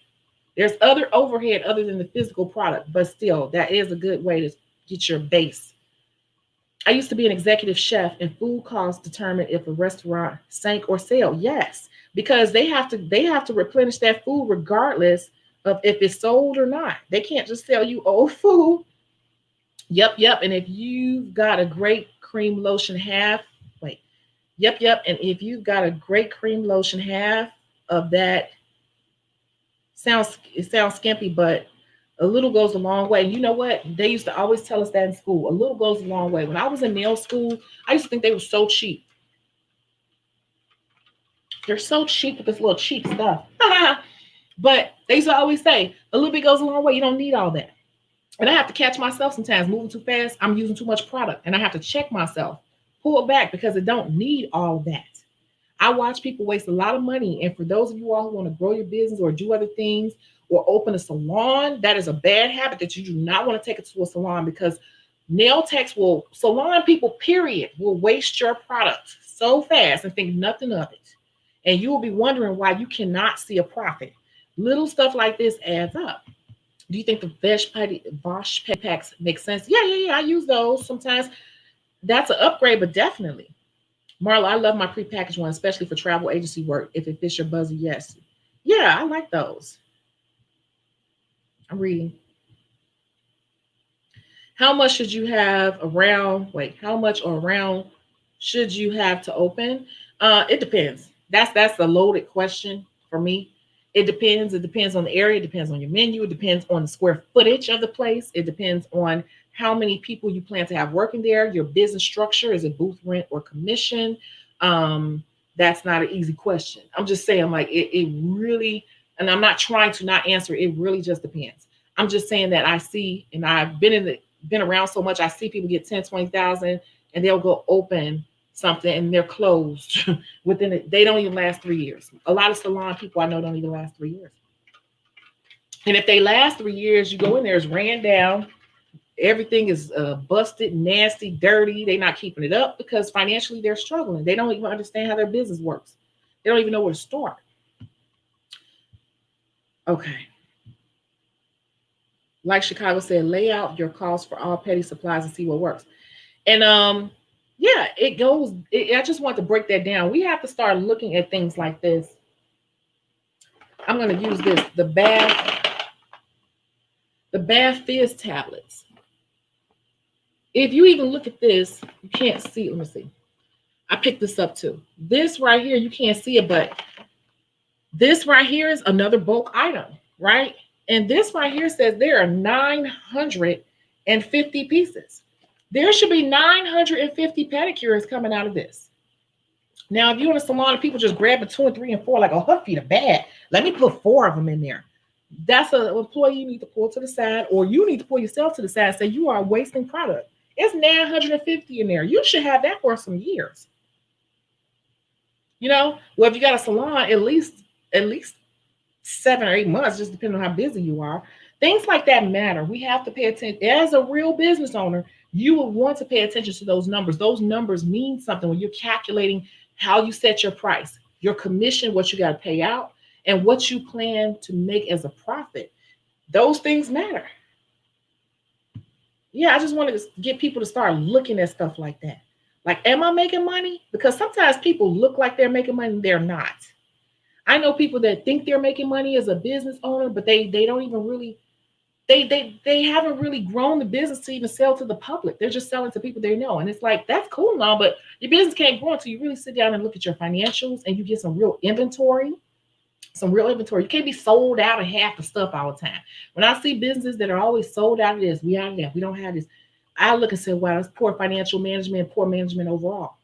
There's other overhead other than the physical product, but still, that is a good way to get your base. I used to be an executive chef, and food costs determine if a restaurant sank or sailed. Yes, because they have to replenish that food regardless of if it's sold or not. They can't just sell you old food. Yep, yep. And if you've got a great cream lotion half, wait, yep, yep. And if you've got a great cream lotion half of that, it sounds skimpy, but a little goes a long way. And you know what? They used to always tell us that in school. A little goes a long way. When I was in nail school, I used to think they were so cheap. They're so cheap with this little cheap stuff. But they used to always say, a little bit goes a long way. You don't need all that. And I have to catch myself sometimes moving too fast. I'm using too much product and I have to check myself, pull it back because it don't need all that. I watch people waste a lot of money. And for those of you all who want to grow your business or do other things or open a salon, that is a bad habit that you do not want to take it to a salon because nail techs salon people, period, will waste your product so fast and think nothing of it. And you will be wondering why you cannot see a profit. Little stuff like this adds up. Do you think the Bosch packs make sense? Yeah, yeah, yeah. I use those sometimes. That's an upgrade, but definitely. Marla, I love my prepackaged one, especially for travel agency work. If it fits your buzzer, yes. Yeah, I like those. I'm reading. How much should you have around? Wait, how much or around should you have to open? It depends. That's a loaded question for me. It depends. It depends on the area. It depends on your menu. It depends on the square footage of the place. It depends on how many people you plan to have working there. Your business structure, is it booth rent or commission? That's not an easy question. I'm just saying, like it really, and I'm not trying to not answer. It really just depends. I'm just saying that I see, and I've been around so much. I see people get 10, 20,000, and they'll go open something and they're closed within it. They don't even last 3 years. A lot of salon people I know don't even last 3 years. And if they last 3 years, you go in there, it's ran down. Everything is busted, nasty, dirty. They're not keeping it up because financially they're struggling. They don't even understand how their business works. They don't even know where to start. Okay. Like Shecago said, lay out your costs for all petty supplies and see what works. And yeah, it goes. I just want to break that down. We have to start looking at things like this. I'm going to use this, the Bath Fizz tablets. If you even look at this, you can't see. Let me see. I picked this up too. This right here, you can't see it, but this right here is another bulk item, right? And this right here says there are 950 pieces. There should be 950 pedicures coming out of this. Now, if you're in a salon and people just grabbing 2 and 3 and 4, like, oh, her feet are bad, let me put 4 of them in there. That's an employee you need to pull to the side, or you need to pull yourself to the side and say you are wasting product. It's 950 in there. You should have that for some years. You know, well, if you got a salon, at least 7 or 8 months, just depending on how busy you are. Things like that matter. We have to pay attention. As a real business owner, you will want to pay attention to those numbers. Those numbers mean something when you're calculating how you set your price, your commission, what you got to pay out, and what you plan to make as a profit. Those things matter. Yeah, I just wanted to get people to start looking at stuff like that. Like, am I making money? Because sometimes people look like they're making money, they're not. I know people that think they're making money as a business owner, but they don't even really, they haven't really grown the business to even sell to the public. They're just selling to people they know. And it's like, that's cool now, but your business can't grow until you really sit down and look at your financials and you get some real inventory. You can't be sold out of half the stuff all the time. When I see businesses that are always sold out of this, we out of that, we don't have this, I look and say, wow, that's poor financial management, poor management overall.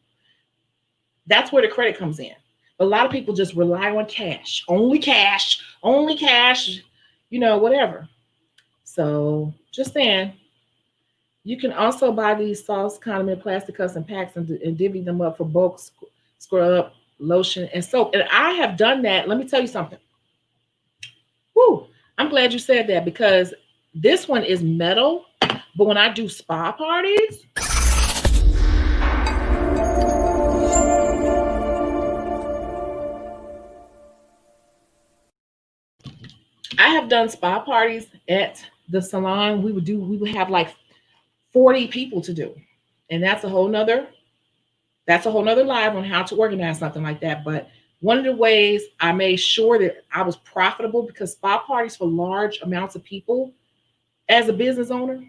That's where the credit comes in. A lot of people just rely on cash, only cash, you know, whatever. So just saying, you can also buy these sauce, condiment, plastic cups, and packs and divvy them up for bulk scrub, lotion, and soap. And I have done that. Let me tell you something. Woo, I'm glad you said that because this one is metal, but when I do spa parties, I have done spa parties at the salon. We would have like 40 people to do. And that's a whole nother live on how to organize something like that. But One of the ways I made sure that I was profitable, because spa parties for large amounts of people, as a business owner,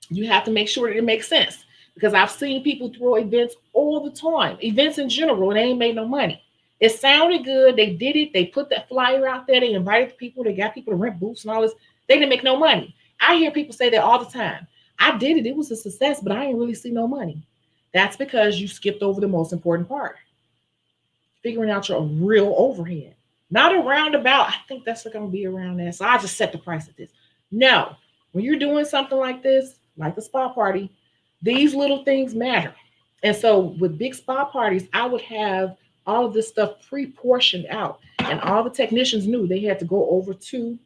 you have to make sure that it makes sense. Because I've seen people throw events all the time, events in general, and they ain't made no money. It sounded good. They did it. They put that flyer out there. They invited the people. They got people to rent booths and all this. They didn't make no money. I hear people say that all the time. I did it. It was a success, but I didn't really see no money. That's because you skipped over the most important part, figuring out your real overhead. Not a roundabout. I think that's going to be around there. So I just set the price of this. No, when you're doing something like this, like the spa party, these little things matter. And so with big spa parties, I would have all of this stuff pre-portioned out, and all the technicians knew they had to go over to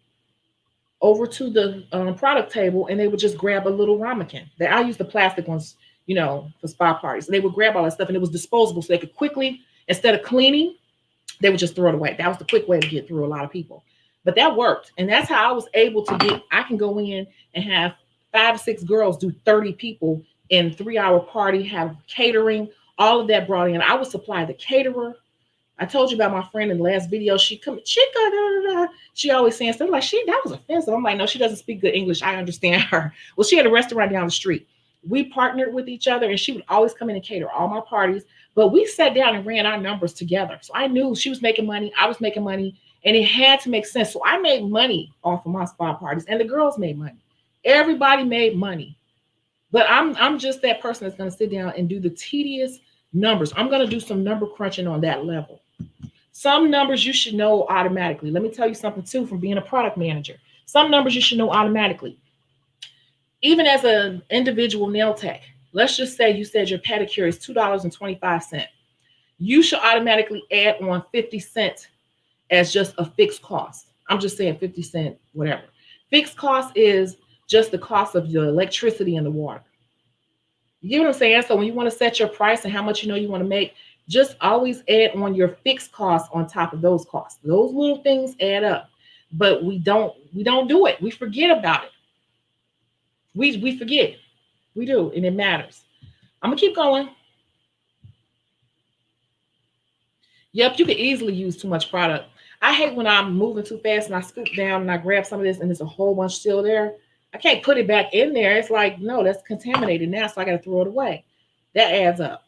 the product table, and they would just grab a little ramekin. I use the plastic ones, for spa parties. They would grab all that stuff, and it was disposable, so they could quickly, instead of cleaning, they would just throw it away. That was the quick way to get through a lot of people. But that worked. And that's how I was able to I can go in and have 5 or 6 girls do 30 people in 3-hour party, have catering, all of that brought in. I would supply the caterer. I told you about my friend in the last video. She She always saying stuff like, that was offensive. I'm like, no, she doesn't speak good English. I understand her. Well, she had a restaurant down the street. We partnered with each other, and she would always come in and cater all my parties. But we sat down and ran our numbers together. So I knew she was making money. I was making money, and it had to make sense. So I made money off of my spa parties, and the girls made money. Everybody made money. But I'm just that person that's going to sit down and do the tedious numbers. I'm going to do some number crunching on that level. Some numbers you should know automatically. Let me tell you something too, from being a product manager. Some numbers you should know automatically. Even as an individual nail tech, let's just say you said your pedicure is $2.25. You should automatically add on 50 cents as just a fixed cost. I'm just saying 50 cents, whatever. Fixed cost is just the cost of your electricity and the water. You get what I'm saying? So when you want to set your price and how much you want to make, just always add on your fixed costs on top of those costs. Those little things add up, but we don't do it. We forget about it. We forget. We do, and it matters. I'm gonna keep going. Yep, you could easily use too much product. I hate when I'm moving too fast and I scoop down and I grab some of this and there's a whole bunch still there. I can't put it back in there. It's like, no, that's contaminated now, so I got to throw it away. That adds up.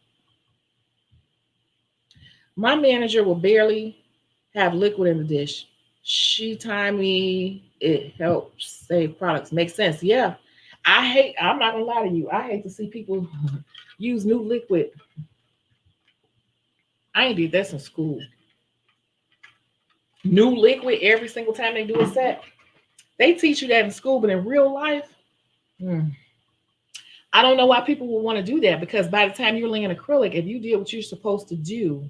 My manager will barely have liquid in the dish. She timed me. It helps save products. Makes sense. Yeah. I'm not going to lie to you. I hate to see people use new liquid. I ain't did that in school. New liquid every single time they do a set. They teach you that in school, but in real life, I don't know why people would want to do that, because by the time you're laying acrylic, if you did what you're supposed to do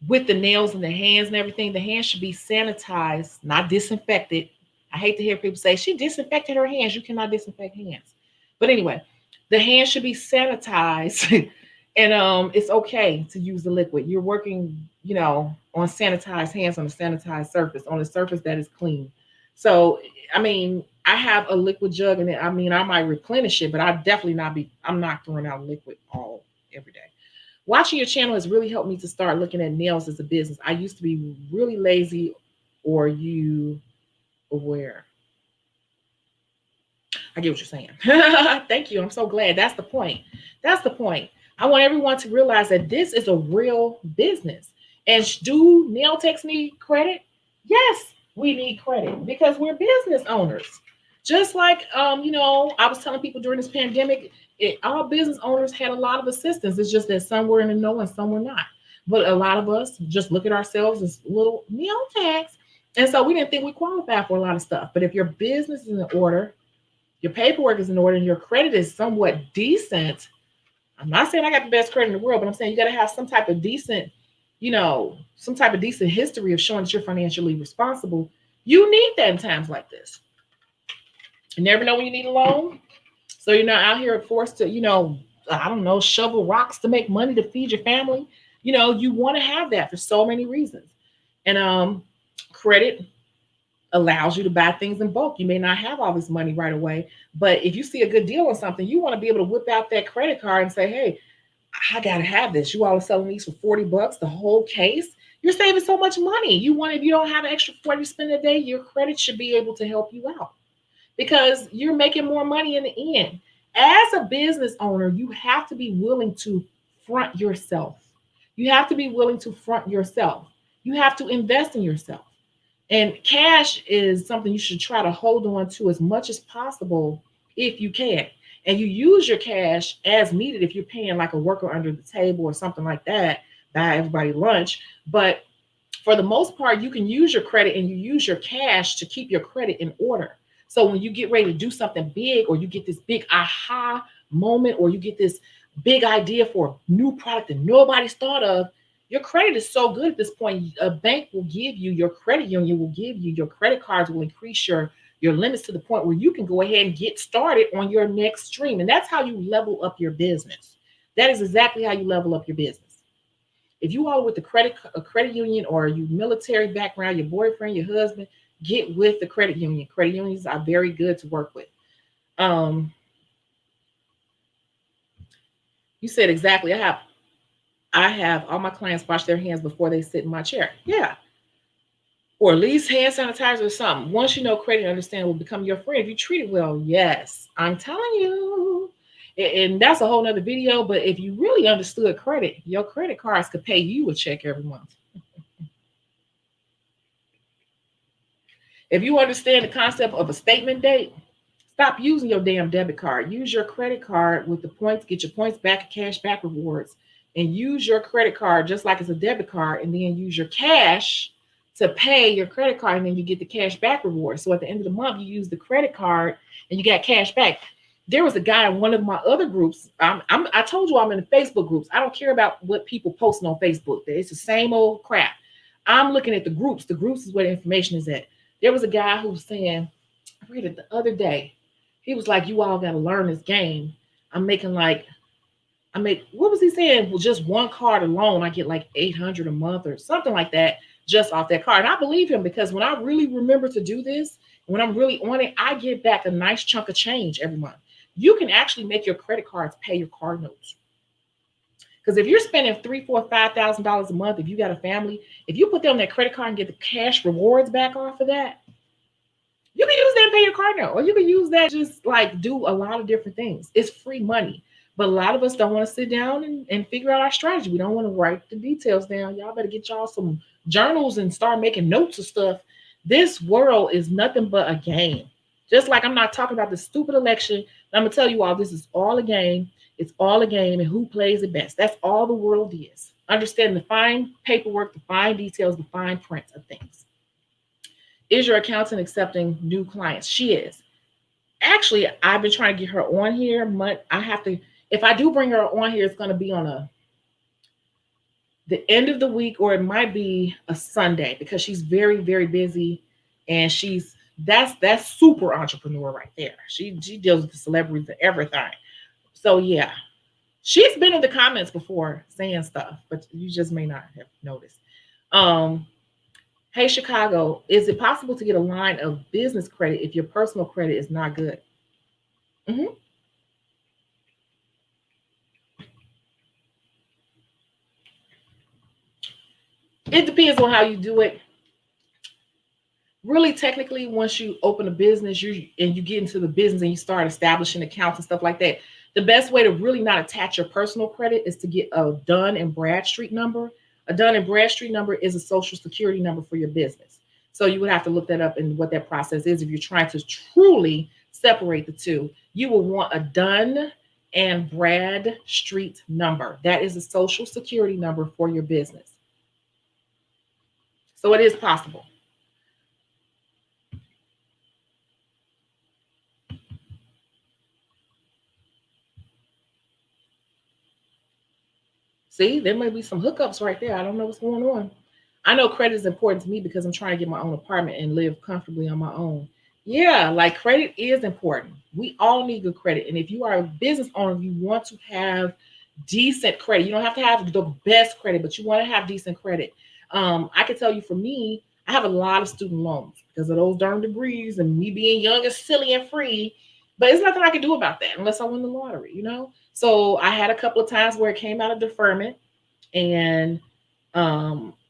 with the nails and the hands and everything, the hands should be sanitized, not disinfected. I hate to hear people say, she disinfected her hands. You cannot disinfect hands. But anyway, the hands should be sanitized and it's okay to use the liquid. You're working, on sanitized hands on a sanitized surface, on a surface that is clean. So, I have a liquid jug in it. I might replenish it, but I'm not throwing out liquid every day. Watching your channel has really helped me to start looking at nails as a business. I used to be really lazy, or you aware. I get what you're saying. Thank you. I'm so glad. That's the point. That's the point. I want everyone to realize that this is a real business. And do nail techs need credit? Yes, we need credit because we're business owners. Just like, I was telling people during this pandemic, all business owners had a lot of assistance. It's just that some were in the know and some were not. But a lot of us just look at ourselves as little nail techs. And so we didn't think we qualified for a lot of stuff. But if your business is in order, your paperwork is in order, and your credit is somewhat decent, I'm not saying I got the best credit in the world, but I'm saying you got to have some type of decent, history of showing that you're financially responsible. You need that in times like this. You never know when you need a loan. So you're not out here forced to, shovel rocks to make money to feed your family. You want to have that for so many reasons. And credit allows you to buy things in bulk. You may not have all this money right away, but if you see a good deal on something, you want to be able to whip out that credit card and say, hey, I got to have this. You all are selling these for $40, the whole case. You're saving so much money. If you don't have an extra 40 to spend a day, your credit should be able to help you out because you're making more money in the end. As a business owner, you have to be willing to front yourself. You have to be willing to front yourself. You have to invest in yourself. And cash is something you should try to hold on to as much as possible if you can. And you use your cash as needed if you're paying like a worker under the table or something like that, buy everybody lunch. But for the most part, you can use your credit and you use your cash to keep your credit in order. So when you get ready to do something big, or you get this big aha moment, or you get this big idea for a new product that nobody's thought of, your credit is so good at this point. A bank will give you, your credit union will give you, your credit cards will increase your limits to the point where you can go ahead and get started on your next stream. And that's how you level up your business. That is exactly how you level up your business. If you are with the credit union, or you military background, your boyfriend, your husband, get with the credit union. Credit unions are very good to work with. You said exactly. I have all my clients wash their hands before they sit in my chair. Yeah. Or at least hand sanitizer or something. Once you know credit and understand will become your friend if you treat it well. Yes, I'm telling you. And that's a whole nother video. But if you really understood credit, your credit cards could pay you a check every month. If you understand the concept of a statement date, stop using your damn debit card. Use your credit card with the points, get your points back, cash back rewards, and use your credit card just like it's a debit card, and then use your cash to pay your credit card, and then you get the cash back reward. So at the end of the month, you use the credit card and you got cash back. There was a guy in one of my other groups. I told you I'm in the Facebook groups. I don't care about what people posting on Facebook. It's the same old crap. I'm looking at the groups. The groups is where the information is at. There was a guy who was saying, I read it the other day. He was like, you all got to learn this game. What was he saying? Well, just one card alone, I get like 800 a month or something like that just off that card. And I believe him, because when I really remember to do this, when I'm really on it, I get back a nice chunk of change every month. You can actually make your credit cards pay your car notes. Because if you're spending $3,000, $4,000, $5,000 a month, if you got a family, if you put them on that credit card and get the cash rewards back off of that, you can use that to pay your car note, or you can use that just like do a lot of different things. It's free money. But a lot of us don't want to sit down and figure out our strategy. We don't want to write the details down. Y'all better get y'all some journals and start making notes of stuff. This world is nothing but a game. Just like I'm not talking about the stupid election. I'm going to tell you all, this is all a game. It's all a game, and who plays it best. That's all the world is. Understand the fine paperwork, the fine details, the fine print of things. Is your accountant accepting new clients? She is. Actually, I've been trying to get her on here. If I do bring her on here, it's going to be on the end of the week, or it might be a Sunday, because she's very, very busy, and that's super entrepreneur right there. She deals with the celebrities and everything. So yeah, she's been in the comments before saying stuff, but you just may not have noticed. Hey, Shecago, is it possible to get a line of business credit if your personal credit is not good? Mm-hmm. It depends on how you do it. Really, technically, once you open a business, you get into the business and you start establishing accounts and stuff like that, the best way to really not attach your personal credit is to get a Dun and Bradstreet number. A Dun and Bradstreet number is a social security number for your business. So you would have to look that up and what that process is. If you're trying to truly separate the two, you will want a Dun and Bradstreet number. That is a social security number for your business. So it is possible. See, there may be some hookups right there. I don't know what's going on. I know credit is important to me because I'm trying to get my own apartment and live comfortably on my own. Yeah, like credit is important. We all need good credit. And if you are a business owner, you want to have decent credit. You don't have to have the best credit, but you want to have decent credit. I can tell you, for me, I have a lot of student loans because of those darn degrees and me being young and silly and free. But there's nothing I can do about that unless I win the lottery, you know? So I had a couple of times where it came out of deferment, and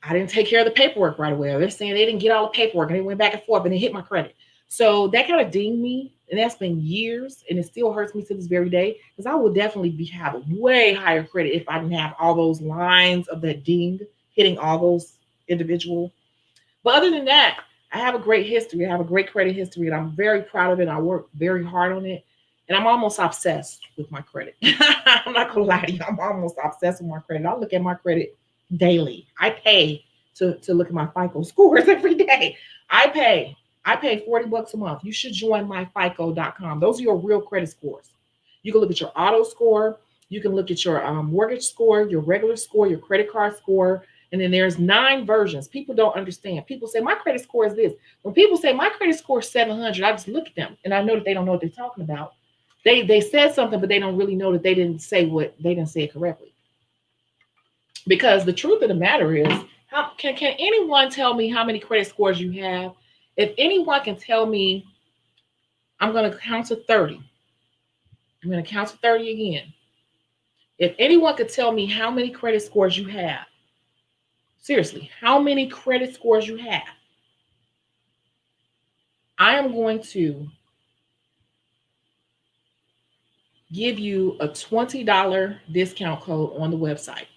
I didn't take care of the paperwork right away. Or they're saying they didn't get all the paperwork and it went back and forth and it hit my credit. So that kind of dinged me. And that's been years. And it still hurts me to this very day because I would definitely have a way higher credit if I didn't have all those lines of that ding hitting all those individual. But other than that, I have a great history. I have a great credit history and I'm very proud of it. I work very hard on it. And I'm almost obsessed with my credit. I'm not gonna lie to you. I'm almost obsessed with my credit. I look at my credit daily. I pay to look at my FICO scores every day. I pay. I pay $40 a month. You should join myfico.com. Those are your real credit scores. You can look at your auto score. You can look at your mortgage score, your regular score, your credit card score. And then there's 9 versions. People don't understand. People say, my credit score is this. When people say, my credit score is 700, I just look at them. And I know that they don't know what they're talking about. They said something, but they don't really know that they didn't say it correctly. Because the truth of the matter is, how can anyone tell me how many credit scores you have? If anyone can tell me, I'm going to count to 30. I'm going to count to 30 again. If anyone could tell me how many credit scores you have, seriously, how many credit scores you have, I am going to give you a $20 discount code on the website.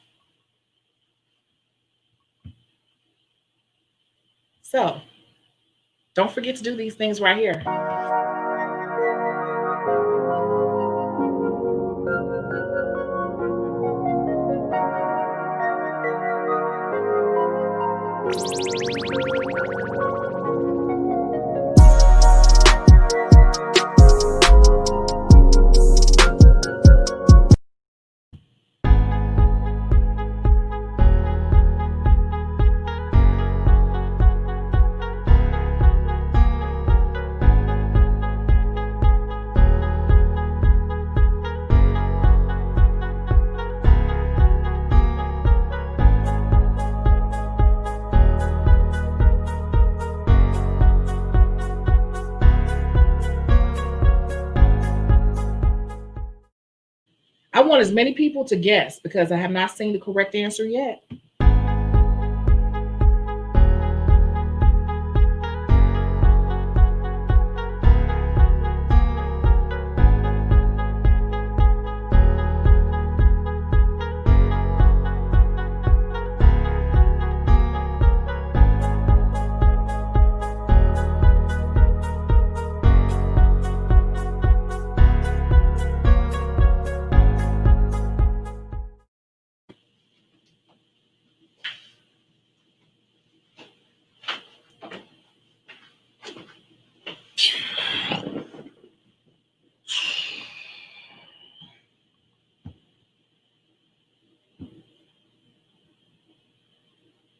So don't forget to do these things right here. I want as many people to guess because I have not seen the correct answer yet.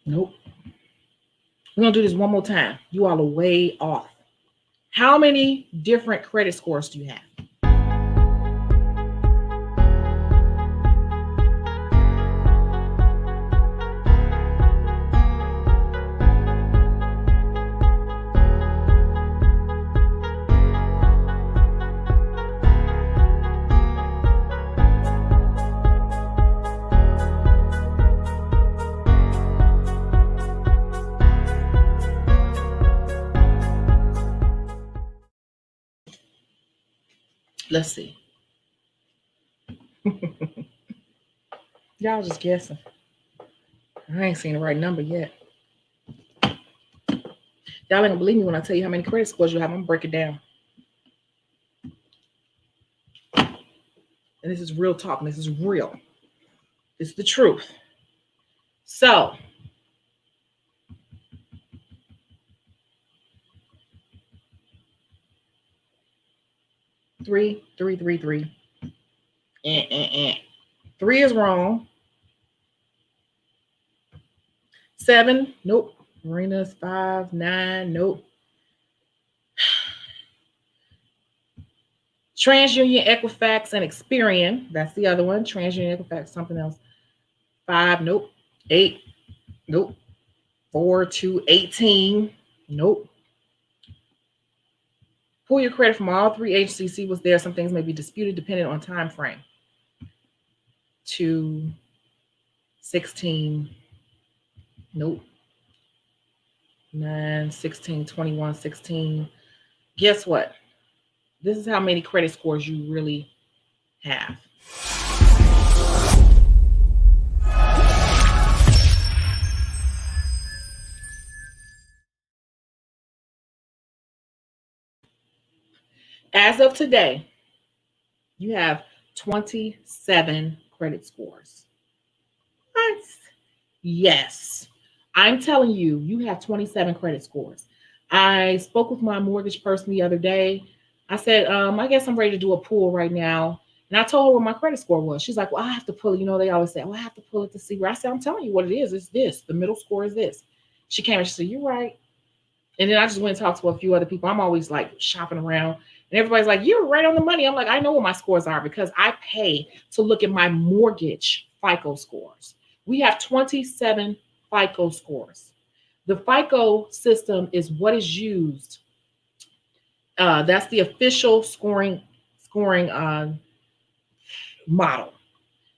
Nope. We're going to do this one more time. You all are way off. How many different credit scores do you have? Let's see. Y'all just guessing. I ain't seen the right number yet. Y'all ain't gonna believe me when I tell you how many credit scores you have. I'm gonna break it down. And this is real talk, and this is real. It's the truth. So, three. 3 is wrong. 7, nope. Marina's 5, 9, nope. TransUnion, Equifax, and Experian. That's the other one. TransUnion, Equifax, something else. 5, nope. 8, nope. 4, 2, 18, nope. Pull your credit from all 3 agencies. See what's there. Some things may be disputed depending on time frame. 2, 16, Nope. 9, 16, 21, 16. Guess what? This is how many credit scores you really have. As of today, you have 27 credit scores. What? Yes. I'm telling you, you have 27 credit scores. I spoke with my mortgage person the other day. I said, I guess I'm ready to do a pull right now. And I told her what my credit score was. She's like, well, I have to pull it. You know, they always say, well, I have to pull it to see where I said, I'm telling you what it is. It's this. The middle score is this. She came and she said, you're right. And then I just went and talked to a few other people. I'm always like shopping around. And everybody's like, you're right on the money. I'm like, I know what my scores are because I pay to look at my mortgage FICO scores. We have 27 FICO scores. The FICO system is what is used. That's the official scoring model.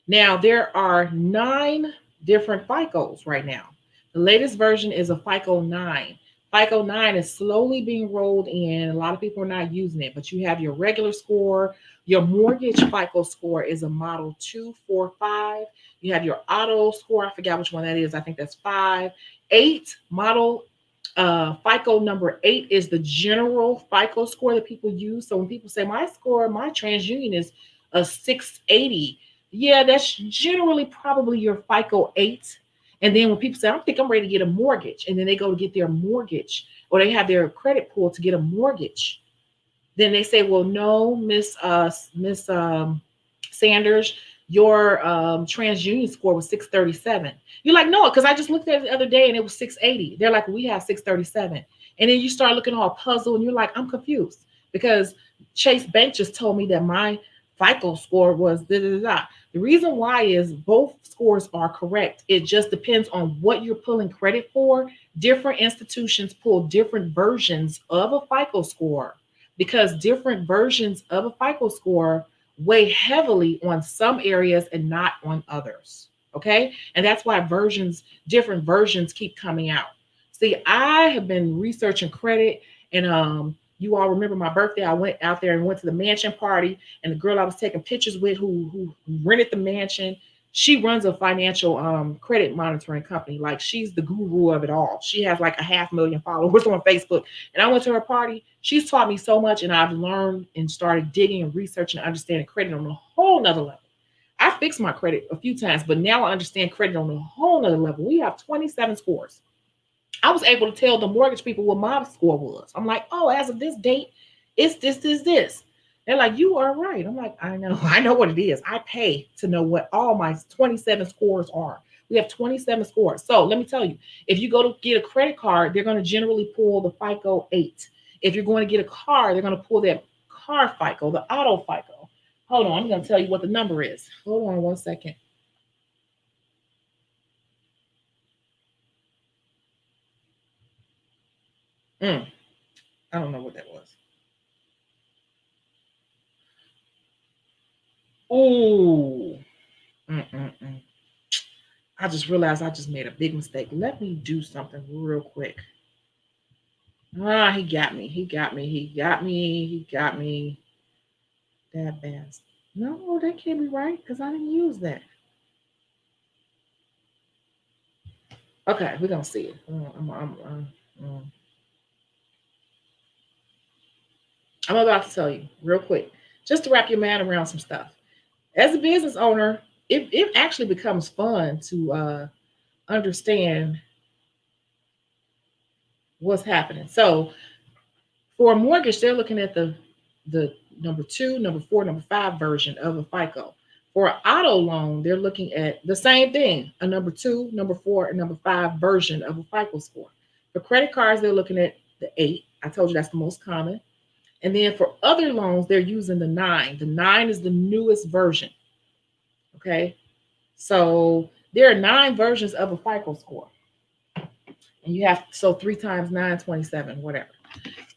Now there are 9 different FICOs right now. The latest version is a FICO 9. FICO 9 is slowly being rolled in. A lot of people are not using it, but you have your regular score. Your mortgage FICO score is a model 245. You have your auto score. I forgot which one that is. I think that's 5. 8 model FICO number 8 is the general FICO score that people use. So when people say my score, my TransUnion is a 680, yeah, that's generally probably your FICO 8. And then when people say, I think I'm ready to get a mortgage, and then they go to get their mortgage or they have their credit pull to get a mortgage, then they say, well, no, Miss Sanders, your TransUnion score was 637. You're like, no, because I just looked at it the other day and it was 680. They're like, we have 637. And then you start looking all puzzled and you're like, I'm confused because Chase Bank just told me that my FICO score was da da da. The reason why is both scores are correct. It just depends on what you're pulling credit for. Different institutions pull different versions of a FICO score because different versions of a FICO score weigh heavily on some areas and not on others. Okay. And that's why different versions keep coming out. See, I have been researching credit and you all remember my birthday. I went out there and went to the mansion party, and the girl I was taking pictures with who rented the mansion, she runs a financial credit monitoring company. Like she's the guru of it all. She has like a 500,000 followers on Facebook. And I went to her party. She's taught me so much, and I've learned and started digging and researching and understanding credit on a whole nother level. I fixed my credit a few times, but now I understand credit on a whole nother level. We have 27 scores. I was able to tell the mortgage people what my score was. I'm like, oh, as of this date, it's this. They're like, you are right. I'm like, I know, I know what it is. I pay to know what all my 27 scores are. We have 27 scores. So let me tell you, if you go to get a credit card, they're going to generally pull the FICO 8. If you're going to get a car, they're going to pull that car FICO, the auto FICO. Hold on, I'm going to tell you what the number is. Hold on one second. I don't know what that was. Oh, mm-mm-mm. I just realized I just made a big mistake. Let me do something real quick. Ah, he got me. He got me. He got me. He got me. That bad. No, that can't be right because I didn't use that. Okay, we're gonna see it. I'm about to tell you real quick, just to wrap your mind around some stuff. As a business owner, it actually becomes fun to understand what's happening. So for a mortgage, they're looking at the number 2, number 4, number 5 version of a FICO. For an auto loan, they're looking at the same thing, a number 2, number 4, and number 5 version of a FICO score. For credit cards, they're looking at the 8. I told you that's the most common. And then for other loans, they're using the 9. The 9 is the newest version. Okay. So there are 9 versions of a FICO score. And you have, so 3 times 9, 27, whatever.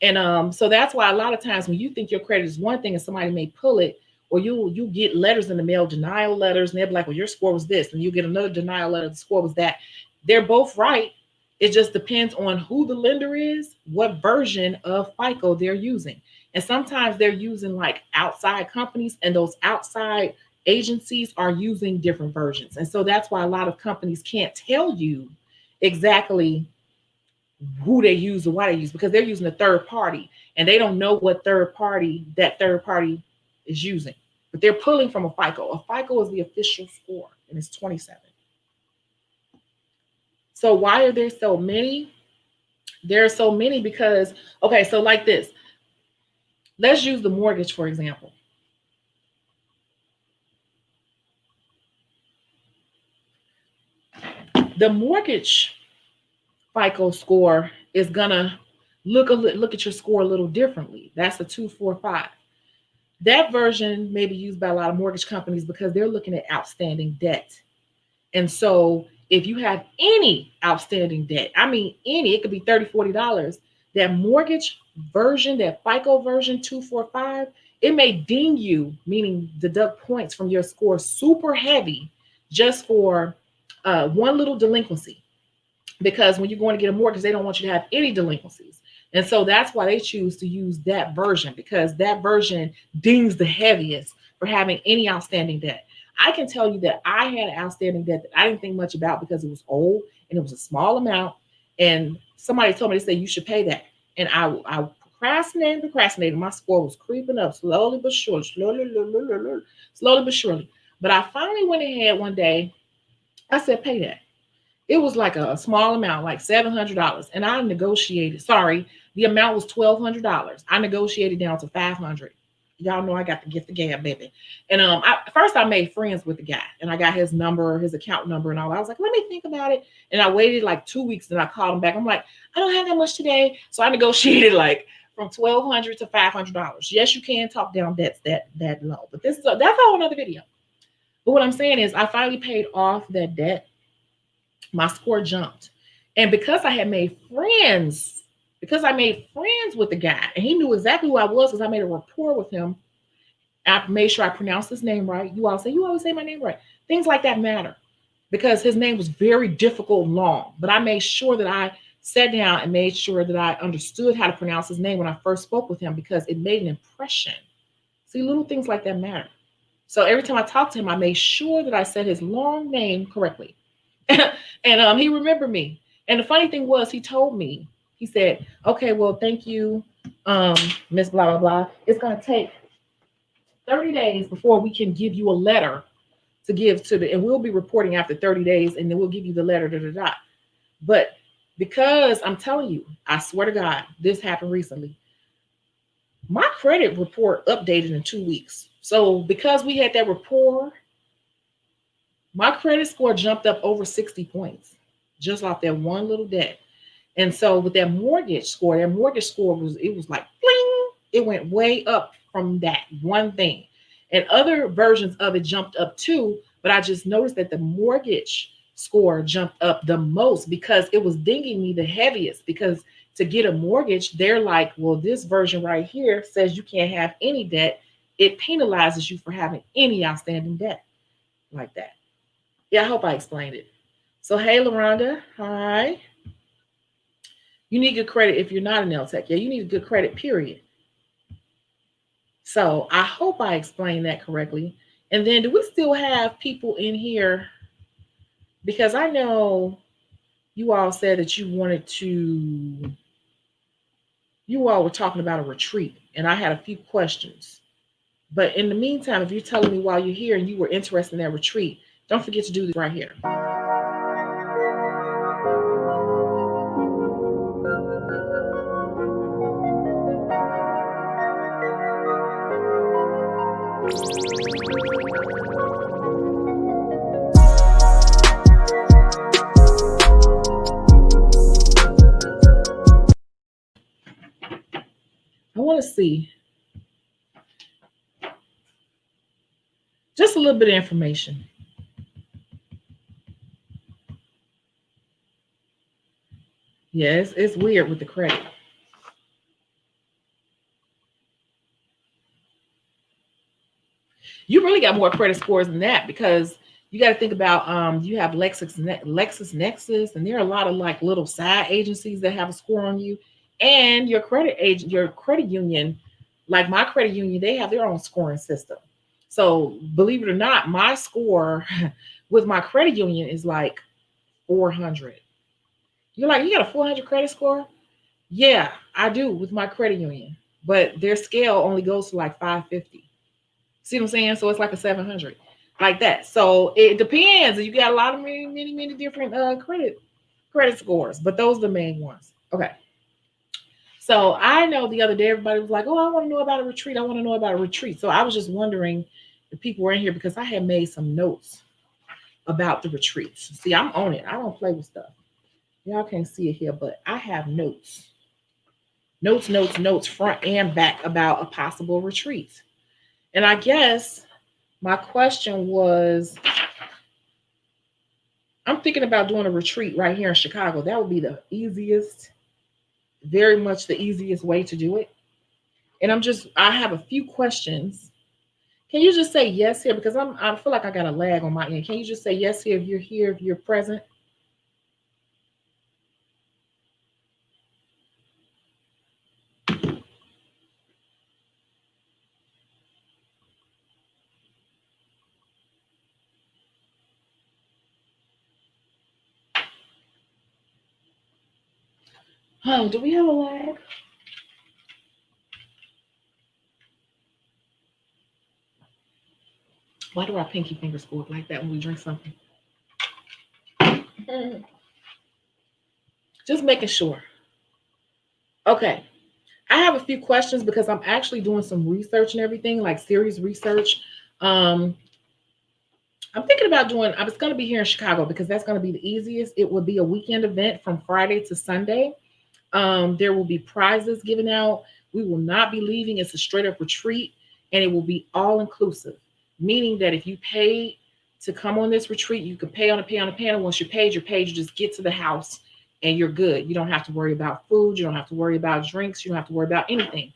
And so that's why a lot of times when you think your credit is one thing and somebody may pull it, or you get letters in the mail, denial letters, and they'll be like, well, your score was this, and you get another denial letter, the score was that. They're both right. It just depends on who the lender is, what version of FICO they're using. And sometimes they're using like outside companies, and those outside agencies are using different versions. And so that's why a lot of companies can't tell you exactly who they use or why they use, because they're using a third party and they don't know what third party that third party is using. But they're pulling from a FICO. A FICO is the official score, and it's 27. So why are there so many? There are so many because, okay, so like this. Let's use the mortgage, for example. The mortgage FICO score is gonna look at your score a little differently. That's a 245. That version may be used by a lot of mortgage companies because they're looking at outstanding debt. And so if you have any outstanding debt, I mean any, it could be $30, $40, that mortgage version, that FICO version 245, it may ding you, meaning deduct points from your score super heavy just for one little delinquency. Because when you're going to get a mortgage, they don't want you to have any delinquencies. And so that's why they choose to use that version, because that version dings the heaviest for having any outstanding debt. I can tell you that I had an outstanding debt that I didn't think much about because it was old and it was a small amount. And somebody told me to say, you should pay that. And I procrastinated. My score was creeping up slowly but surely, slowly but surely. But I finally went ahead one day. I said, pay that. It was like a small amount, like $700. And I negotiated. Sorry, the amount was $1,200. I negotiated down to $500. Y'all know I got to get the gab, baby. And first I made friends with the guy, and I got his number, his account number, and all. I was like, let me think about it. And I waited like 2 weeks, and I called him back. I'm like, I don't have that much today, so I negotiated like from $1,200 to $500. Yes, you can talk down debts that low, but that's a whole another video. But what I'm saying is, I finally paid off that debt. My score jumped, and because I made friends with the guy, and he knew exactly who I was because I made a rapport with him. I made sure I pronounced his name right. You always say my name right. Things like that matter because his name was very difficult and long. But I made sure that I sat down and made sure that I understood how to pronounce his name when I first spoke with him because it made an impression. See, little things like that matter. So every time I talked to him, I made sure that I said his long name correctly. And he remembered me. And the funny thing was, he told me, he said, okay, well, thank you, Miss Blah, blah, blah. It's going to take 30 days before we can give you a letter to give to and we'll be reporting after 30 days, and then we'll give you the letter, da, da, da. But because I'm telling you, I swear to God, this happened recently. My credit report updated in 2 weeks. So because we had that rapport, my credit score jumped up over 60 points just off that one little debt. And so with that mortgage score was like bling, it went way up from that one thing. And other versions of it jumped up too, but I just noticed that the mortgage score jumped up the most because it was dinging me the heaviest. Because to get a mortgage, they're like, well, this version right here says you can't have any debt. It penalizes you for having any outstanding debt like that. Yeah, I hope I explained it. So, hey, LaRonda, hi. You need good credit if you're not an LTEC. Yeah, you need good credit, period. So I hope I explained that correctly. And then do we still have people in here? Because I know you all said that you all were talking about a retreat, and I had a few questions. But in the meantime, if you're telling me while you're here and you were interested in that retreat, don't forget to do this right here. I want to see just a little bit of information. Yes, it's weird with the credit. You really got more credit scores than that because You got to think about you have LexisNexis, and there are a lot of like little side agencies that have a score on you, and your credit agent, your credit union, like my credit union, they have their own scoring system. So believe it or not, my score with my credit union is like 400. You're like, you got a 400 credit score? Yeah, I do with my credit union, but their scale only goes to like 550. See what I'm saying? So it's like a 700, like that. So it depends. You got a lot of many different credit scores, but those are the main ones. Okay. So I know the other day everybody was like, "Oh, I want to know about a retreat. I want to know about a retreat." So I was just wondering if people were in here because I had made some notes about the retreats. See, I'm on it. I don't play with stuff. Y'all can't see it here, but I have notes, notes, front and back about a possible retreat. And I guess my question was, I'm thinking about doing a retreat right here in Chicago. That would be the easiest, very much the easiest way to do it. And I have a few questions. Can you just say yes here? Because I feel like I got a lag on my end. Can you just say yes here, if you're present? Oh, do we have a lag? Why do our pinky fingers go up like that when we drink something? Just making sure. Okay. I have a few questions because I'm actually doing some research and everything, like serious research. Um, I'm thinking about doing, I was going to be here in Chicago because that's going to be the easiest. It will be a weekend event from Friday to Sunday. There will be prizes given out. We will not be leaving. It's a straight up retreat and it will be all inclusive, meaning that if you pay to come on this retreat, you can pay on a pay on a panel. Once you're paid, you just get to the house and you're good. You don't have to worry about food. You don't have to worry about drinks. You don't have to worry about anything.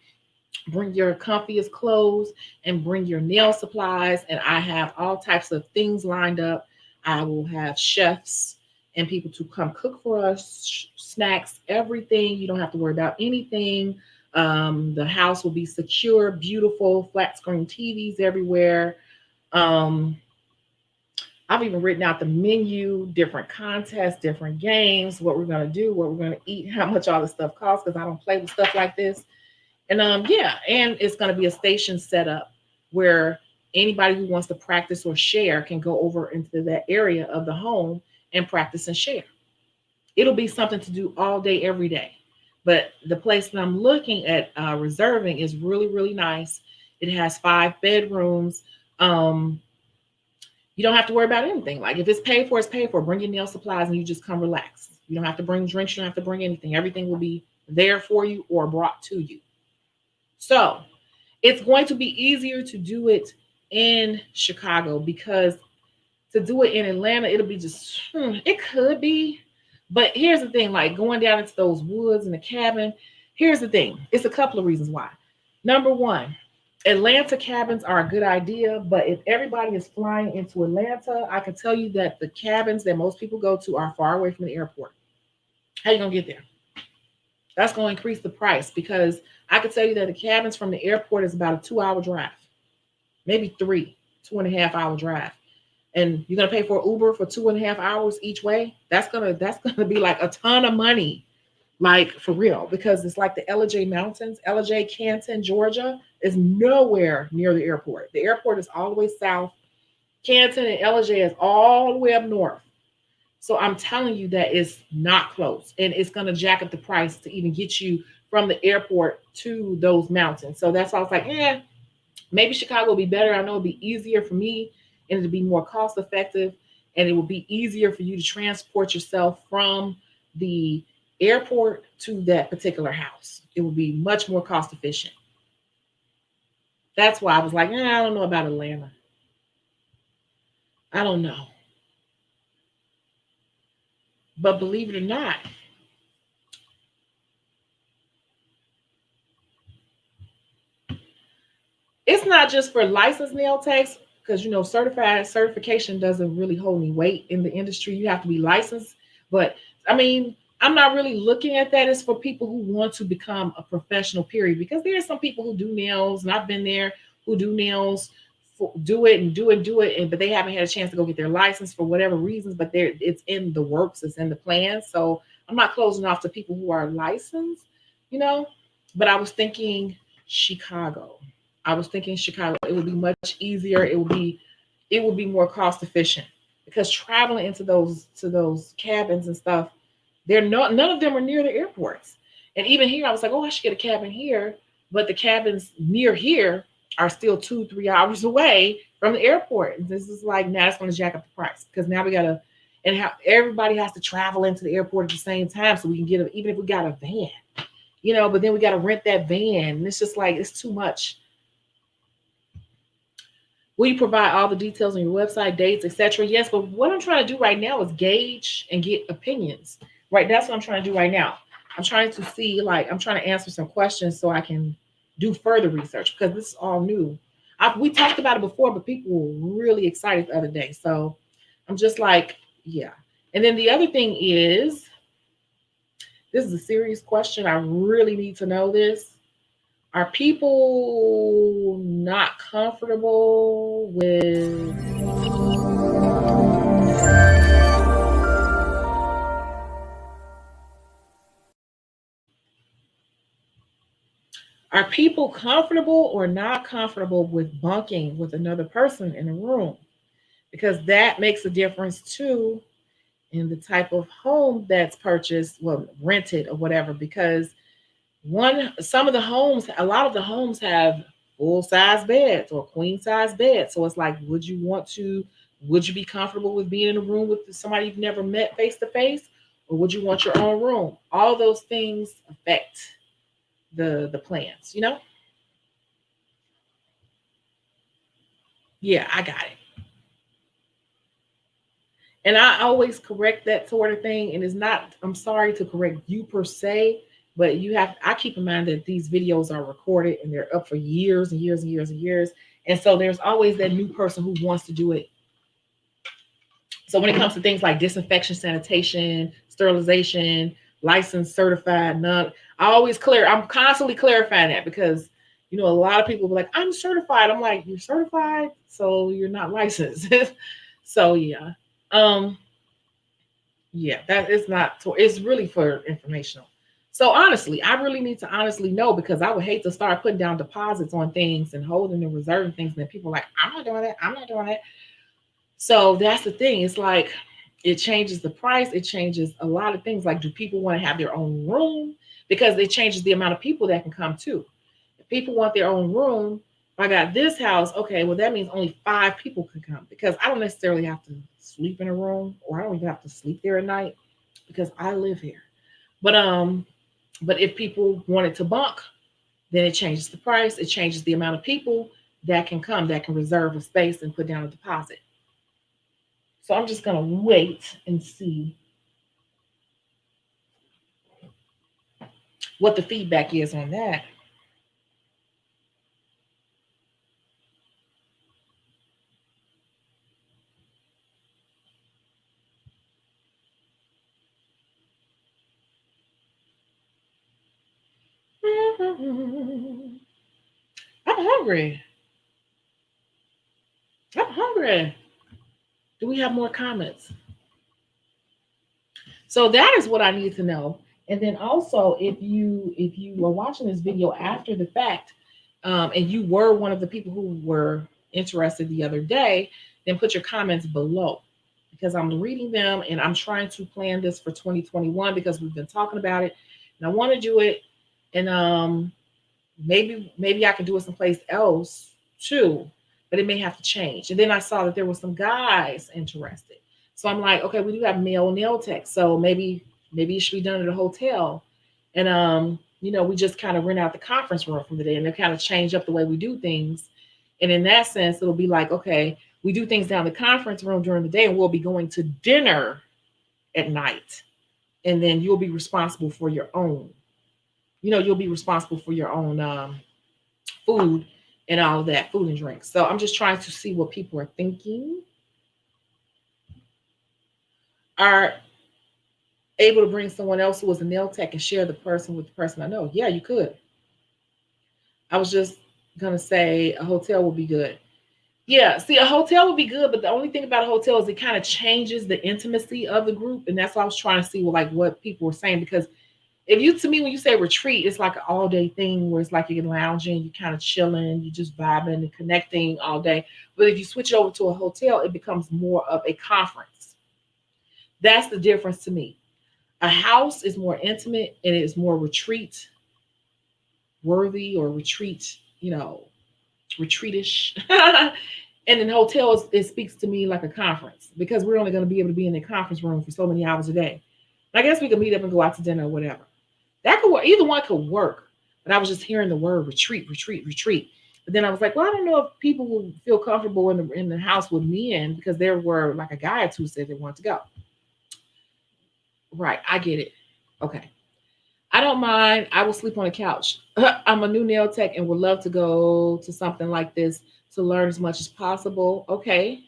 Bring your comfiest clothes and bring your nail supplies. And I have all types of things lined up. I will have chefs and people to come cook for us, snacks, everything. You don't have to worry about anything. The house will be secure, beautiful, flat screen TVs everywhere. Um, I've even written out the menu, different contests, different games, what we're going to do, what we're going to eat, how much all this stuff costs, because I don't play with stuff like this. And yeah, and it's going to be a station set up where anybody who wants to practice or share can go over into that area of the home and practice and share. It'll be something to do all day, every day. But the place that I'm looking at reserving is really, really nice. It has 5 bedrooms. You don't have to worry about anything. Like if it's paid for, it's paid for. Bring your nail supplies and you just come relax. You don't have to bring drinks. You don't have to bring anything. Everything will be there for you or brought to you. So it's going to be easier to do it in Chicago because to do it in Atlanta, it'll be just, it could be. But here's the thing, like going down into those woods and the cabin, here's the thing. It's a couple of reasons why. Number one, Atlanta cabins are a good idea, but if everybody is flying into Atlanta, I can tell you that the cabins that most people go to are far away from the airport. How you gonna get there? That's gonna increase the price because I can tell you that the cabins from the airport is about a 2 hour drive, maybe three, 2.5 hour drive. And you're gonna pay for Uber for 2.5 hours each way. That's gonna be like a ton of money, like for real, because it's like the LJ Mountains, LJ Canton, Georgia is nowhere near the airport. The airport is all the way south. Canton and LJ is all the way up north. So I'm telling you that it's not close, and it's gonna jack up the price to even get you from the airport to those mountains. So that's why I was like, maybe Chicago will be better. I know it'll be easier for me and it'll be more cost effective and it will be easier for you to transport yourself from the airport to that particular house. It will be much more cost efficient. That's why I was like, I don't know about Atlanta. I don't know. But believe it or not, it's not just for licensed nail techs because certification doesn't really hold any weight in the industry. You have to be licensed. But I mean, I'm not really looking at that as for people who want to become a professional, period. Because there are some people who do nails, and I've been there, who do nails, do it and do it, do it, and but they haven't had a chance to go get their license for whatever reasons. But it's in the works, it's in the plan. So I'm not closing off to people who are licensed, you know. But I was thinking Shecago. I was thinking Chicago. It would be much easier. It would be more cost efficient because traveling into those cabins and stuff, they're not none of them are near the airports. And even here, I was like, oh, I should get a cabin here, but the cabins near here are still 2-3 hours away from the airport. And this is like now it's going to jack up the price because now we gotta and how everybody has to travel into the airport at the same time so we can get even if we got a van, but then we got to rent that van. And it's just like it's too much. Will you provide all the details on your website, dates, etc.? Yes, but what I'm trying to do right now is gauge and get opinions. Right, that's what I'm trying to do right now. I'm trying to see, like, I'm trying to answer some questions so I can do further research because this is all new. We talked about it before, but people were really excited the other day. So I'm just like, yeah. And then the other thing is, this is a serious question. I really need to know this. Are people not comfortable with are people comfortable or not comfortable with bunking with another person in a room? Because that makes a difference too in the type of home that's purchased, well, rented or whatever. Because a lot of the homes have full size beds or queen size beds. So it's like, would you be comfortable with being in a room with somebody you've never met face to face? Or would you want your own room? All those things affect the plans. Yeah, I got it. And I always correct that sort of thing. And it's not, I'm sorry to correct you per se, but I keep in mind that these videos are recorded and they're up for years and years and years and years. And so there's always that new person who wants to do it. So when it comes to things like disinfection, sanitation, sterilization, licensed, certified, none, I'm constantly clarifying that because, a lot of people be like, I'm certified. I'm like, you're certified, so you're not licensed. So yeah. Um, yeah, that is not, it's really for informational. So honestly, I really need to honestly know because I would hate to start putting down deposits on things and holding and reserving things. And then people are like, I'm not doing that. I'm not doing that. So that's the thing. It's like it changes the price. It changes a lot of things. Like, do people want to have their own room? Because it changes the amount of people that can come too. If people want their own room, if I got this house, okay, well, that means only 5 people can come because I don't necessarily have to sleep in a room or I don't even have to sleep there at night because I live here. But if people wanted to bunk, then it changes the price. It changes the amount of people that can come, that can reserve a space and put down a deposit. So I'm just gonna wait and see what the feedback is on that. I'm hungry. I'm hungry. Do we have more comments? So that is what I need to know. And then also, if you were watching this video after the fact, and you were one of the people who were interested the other day, then put your comments below because I'm reading them and I'm trying to plan this for 2021 because we've been talking about it and I want to do it. And maybe I can do it someplace else too, but it may have to change. And then I saw that there were some guys interested. So I'm like, okay, we do have male nail techs. So maybe it should be done at a hotel. And we just kind of rent out the conference room from the day and they kind of change up the way we do things. And in that sense, it'll be like, okay, we do things down the conference room during the day and we'll be going to dinner at night. And then you'll be responsible for your own. You'll be responsible for your own food and all of that, food and drinks. So I'm just trying to see what people are thinking. Are able to bring someone else who was a nail tech and share the person with the person I know. Yeah, you could. I was just gonna say a hotel would be good. Yeah, see, a hotel would be good, but the only thing about a hotel is it kind of changes the intimacy of the group, and that's why I was trying to see like what people were saying. Because if you, to me, when you say retreat, it's like an all day thing where it's like you're lounging, you're kind of chilling, you're just vibing and connecting all day. But if you switch it over to a hotel, it becomes more of a conference. That's the difference to me. A house is more intimate and it is more retreat worthy or retreat, retreatish. And in hotels, it speaks to me like a conference because we're only going to be able to be in a conference room for so many hours a day. I guess we could meet up and go out to dinner or whatever. That could work. Either one could work. But I was just hearing the word retreat, retreat, retreat. But then I was like, well, I don't know if people will feel comfortable in the house with men because there were like a guy or two said they wanted to go. Right, I get it. Okay. I don't mind. I will sleep on the couch. I'm a new nail tech and would love to go to something like this to learn as much as possible. Okay.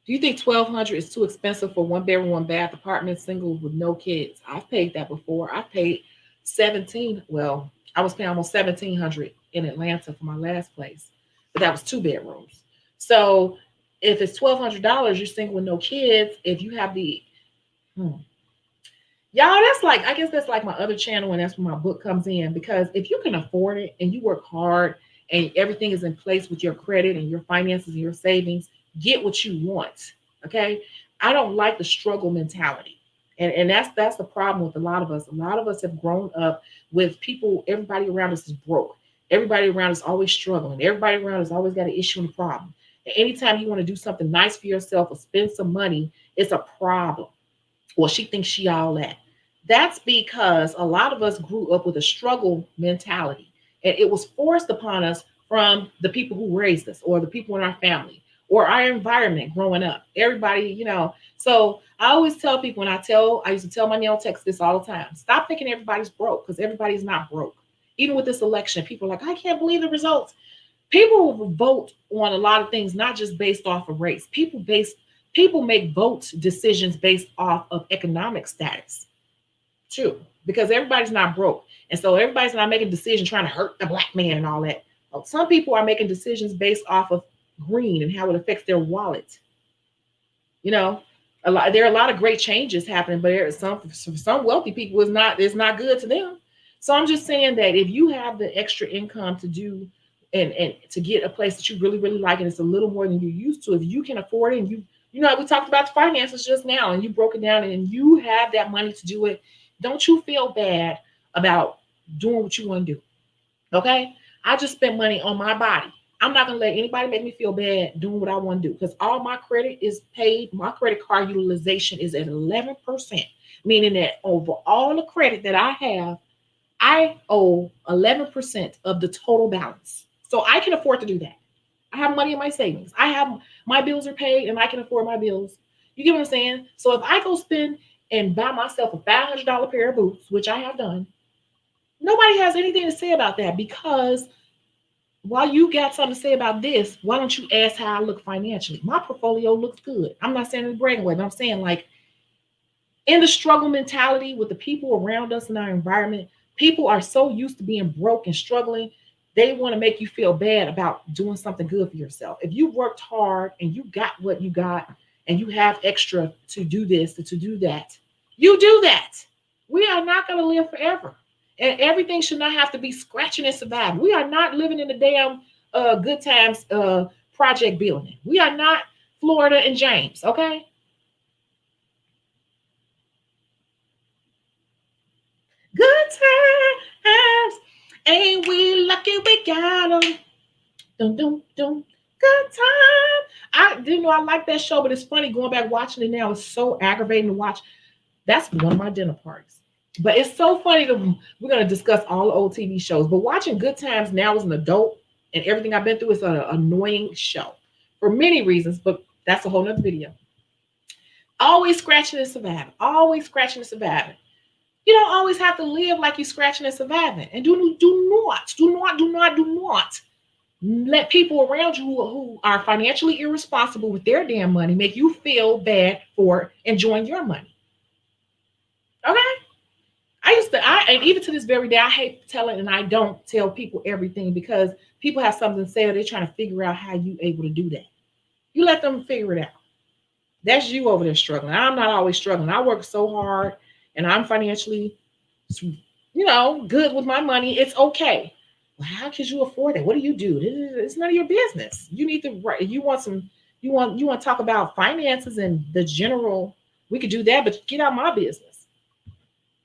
Do you think 1,200 is too expensive for one bedroom, one bath apartment, single with no kids? I've paid that before. I paid 17. Well, I was paying almost 1,700 in Atlanta for my last place, but that was two bedrooms. So if it's $1,200, you're single with no kids. If you have the hmm, y'all, that's like, I guess that's like my other channel, and that's where my book comes in. Because if you can afford it and you work hard and everything is in place with your credit and your finances and your savings, get what you want. Okay. I don't like the struggle mentality. And that's the problem with a lot of us. A lot of us have grown up with people, everybody around us is broke. Everybody around us always struggling. Everybody around us always got an issue and a problem. And anytime you want to do something nice for yourself or spend some money, it's a problem. Well, she thinks she all that. That's because a lot of us grew up with a struggle mentality, and it was forced upon us from the people who raised us, or the people in our family, or our environment growing up. Everybody. So I always tell people, I used to tell my nail techs this all the time: stop thinking everybody's broke, because everybody's not broke. Even with this election, people are like, I can't believe the results. People will vote on a lot of things, not just based off of race. People make vote decisions based off of economic status too, because everybody's not broke. And so everybody's not making decisions trying to hurt the black man and all that. Some people are making decisions based off of green and how it affects their wallet. You know, there are a lot of great changes happening, but there are some wealthy people, it's not good to them. So I'm just saying that if you have the extra income to do and to get a place that you really, really like, and it's a little more than you're used to, if you can afford it, and we talked about the finances just now, and you broke it down, and you have that money to do it, don't you feel bad about doing what you want to do. Okay? I just spent money on my body. I'm not going to let anybody make me feel bad doing what I want to do, because all my credit is paid. My credit card utilization is at 11%, meaning that over all the credit that I have, I owe 11% of the total balance. So I can afford to do that. I have money in my savings. My bills are paid and I can afford my bills. You get what I'm saying? So if I go spend and buy myself a $500 pair of boots, which I have done, nobody has anything to say about that, because while you got something to say about this, why don't you ask how I look financially? My portfolio looks good. I'm not saying in a bragging way, but I'm saying, like, in the struggle mentality with the people around us in our environment, people are so used to being broke and struggling, they want to make you feel bad about doing something good for yourself. If you worked hard and you got what you got and you have extra to do this, to do that, you do that. We are not going to live forever. And everything should not have to be scratching and surviving. We are not living in the damn good times project building. We are not Florida and James, okay? Good times. Ain't we lucky we got them? Dum, dum, dum. Good time. I didn't know I like that show, but it's funny going back watching it now. It's so aggravating to watch. That's one of my dinner parties. But it's so funny that we're going to discuss all the old TV shows. But watching Good Times now as an adult and everything I've been through is an annoying show for many reasons, but that's a whole nother video. Always scratching and surviving. Always scratching and surviving. You don't always have to live like you're scratching and surviving. And do not. Let people around you who are financially irresponsible with their damn money make you feel bad for enjoying your money. Okay? And even to this very day, I hate telling, and I don't tell people everything because people have something to say or they're trying to figure out how you able to do that. You let them figure it out. That's you over there struggling. I'm not always struggling. I work so hard and I'm financially, good with my money. It's okay. Well, how could you afford that? What do you do? It's none of your business. You need to write. You want to talk about finances and the general. We could do that, but get out my business.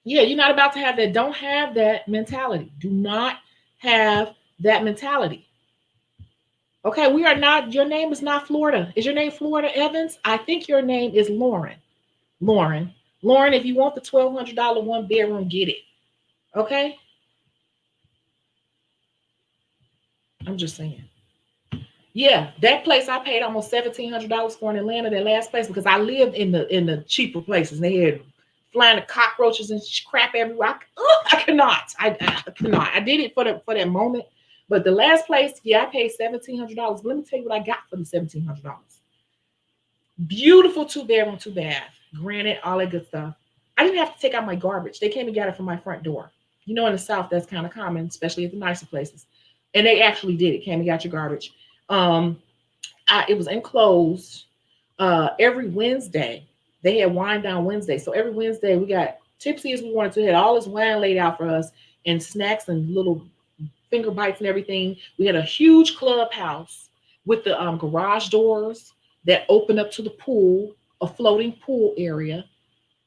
Yeah, you're not about to have that. Don't have that mentality. Do not have that mentality. Okay, we are not, your name is not Florida. Is your name Florida Evans? I think your name is Lauren. Lauren. Lauren, if you want the $1,200 one bedroom, get it. Okay? I'm just saying. Yeah, that place I paid almost $1,700 for in Atlanta, that last place, because I lived in the cheaper places. They had flying the cockroaches and crap everywhere. I cannot. I cannot. I did it for that moment. But the last place, yeah, I paid $1,700. But let me tell you what I got for the $1,700. Beautiful two-bedroom, two-bath, granite, all that good stuff. I didn't have to take out my garbage. They came and got it from my front door. You know, in the South, that's kind of common, especially at the nicer places. And they actually did it. Came and got your garbage. Um, it was enclosed. Every Wednesday, they had wine down Wednesday. So every Wednesday, we got tipsy as we wanted to. Had all this wine laid out for us and snacks and little finger bites and everything. We had a huge clubhouse with the garage doors that open up to the pool, a floating pool area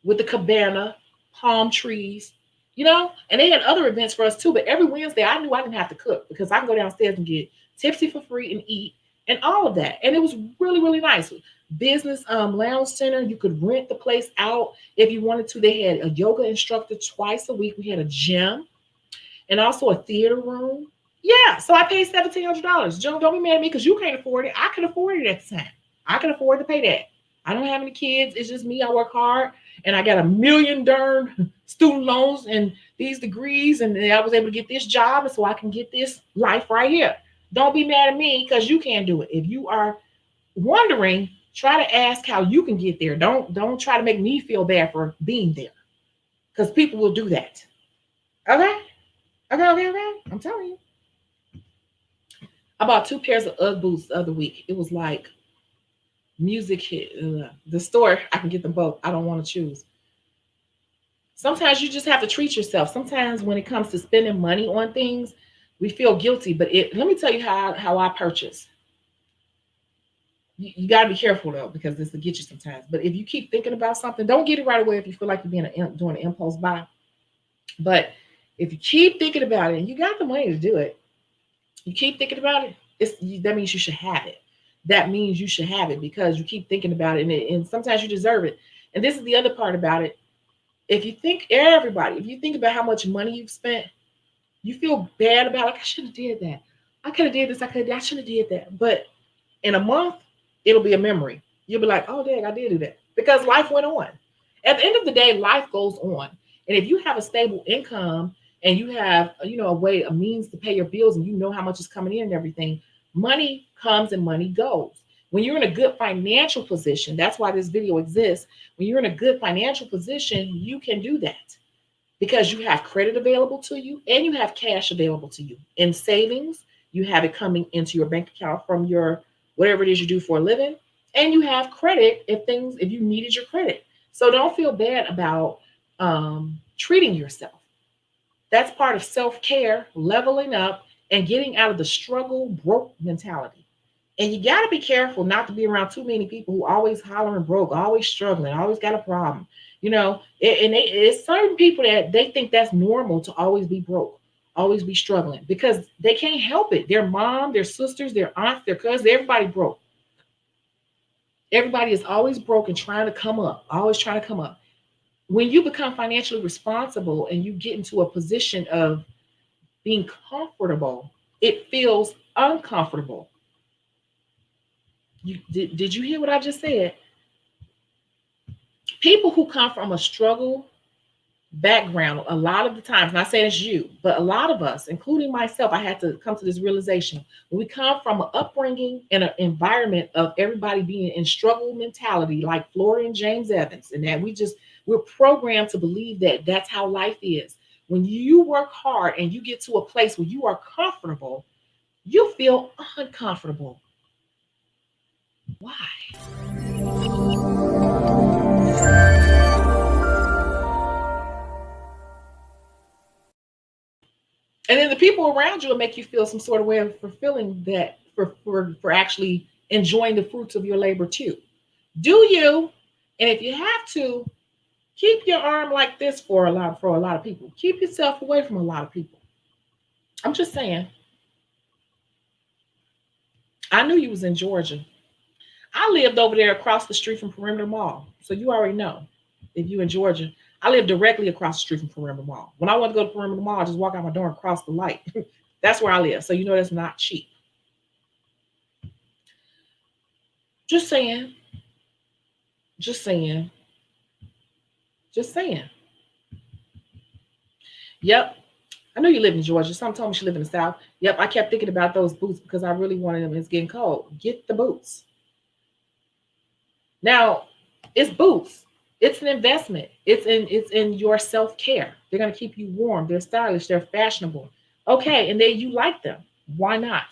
with the cabana, palm trees, and they had other events for us too. But every Wednesday, I knew I didn't have to cook because I can go downstairs and get tipsy for free and eat and all of that. And it was really, really nice. Business lounge center. You could rent the place out if you wanted to. They had a yoga instructor twice a week. We had a gym and also a theater room. Yeah, so I paid $1,700. Joe, don't be mad at me because you can't afford it. I could afford it at the time. I can afford to pay that. I don't have any kids. It's just me. I work hard, and I got a million darn student loans and these degrees, and I was able to get this job, and so I can get this life right here. Don't be mad at me because you can't do it. If you are wondering, try to ask how you can get there. Don't try to make me feel bad for being there because people will do that. Okay. Okay. I'm telling you. I bought two pairs of UGG boots the other week. It was like music hit. The store, I can get them both. I don't want to choose. Sometimes you just have to treat yourself. Sometimes when it comes to spending money on things, we feel guilty. But let me tell you how I purchase. You got to be careful though, because this will get you sometimes. But if you keep thinking about something, don't get it right away if you feel like you're doing an impulse buy. But if you keep thinking about it and you got the money to do it, you keep thinking about it, that means you should have it. That means you should have it because you keep thinking about it, and sometimes you deserve it. And this is the other part about it. If you think about how much money you've spent, you feel bad about, like, I should have did that. I could have did this. I should have did that. But in a month, it'll be a memory. You'll be like, oh, dang, I did do that because life went on. At the end of the day, life goes on. And if you have a stable income and you have, a means to pay your bills and you know how much is coming in and everything, money comes and money goes. When you're in a good financial position, that's why this video exists. When you're in a good financial position, you can do that because you have credit available to you and you have cash available to you. In savings, you have it coming into your bank account from your whatever it is you do for a living, and you have credit if you needed your credit. So don't feel bad about treating yourself. That's part of self-care, leveling up, and getting out of the struggle broke mentality. And you got to be careful not to be around too many people who always hollering broke, always struggling, always got a problem. It's certain people that they think that's normal to always be broke, always be struggling because they can't help it. Their mom, their sisters, their aunts, their cousins, everybody broke. Everybody is always broke and trying to come up, always trying to come up. When you become financially responsible and you get into a position of being comfortable, it feels uncomfortable. Did you hear what I just said? People who come from a struggle, background, a lot of the times, not saying it's you, but a lot of us, including myself, I had to come to this realization. When we come from an upbringing and an environment of everybody being in struggle mentality, like Florida and James Evans, and that we're programmed to believe that that's how life is. When you work hard and you get to a place where you are comfortable, you feel uncomfortable. Why? And then the people around you will make you feel some sort of way of fulfilling that for actually enjoying the fruits of your labor too. Do you? And if you have to, keep your arm like this for a lot of people. Keep yourself away from a lot of people. I'm just saying. I knew you was in Georgia. I lived over there across the street from Perimeter Mall. So you already know if you in Georgia. I live directly across the street from Perimeter Mall. When I want to go to Perimeter Mall, I just walk out my door and cross the light. That's where I live. So you know that's not cheap. Just saying. Just saying. Just saying. Yep. I know you live in Georgia. Some told me she live in the South. Yep. I kept thinking about those boots because I really wanted them. It's getting cold. Get the boots. Now, it's boots. It's an investment. It's in your self-care. They're gonna keep you warm. They're stylish. They're fashionable. Okay, and then you like them. Why not?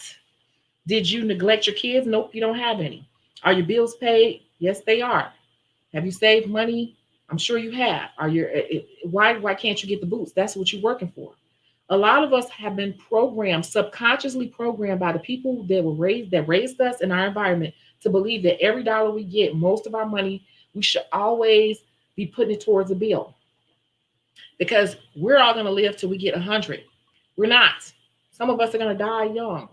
Did you neglect your kids? Nope, you don't have any. Are your bills paid? Yes, they are. Have you saved money? I'm sure you have. Why can't you get the boots? That's what you're working for. A lot of us have been programmed, subconsciously programmed by the people that raised us in our environment to believe that every dollar we get, most of our money, we should always be putting it towards a bill because we're all going to live till we get 100. We're not. Some of us are going to die young.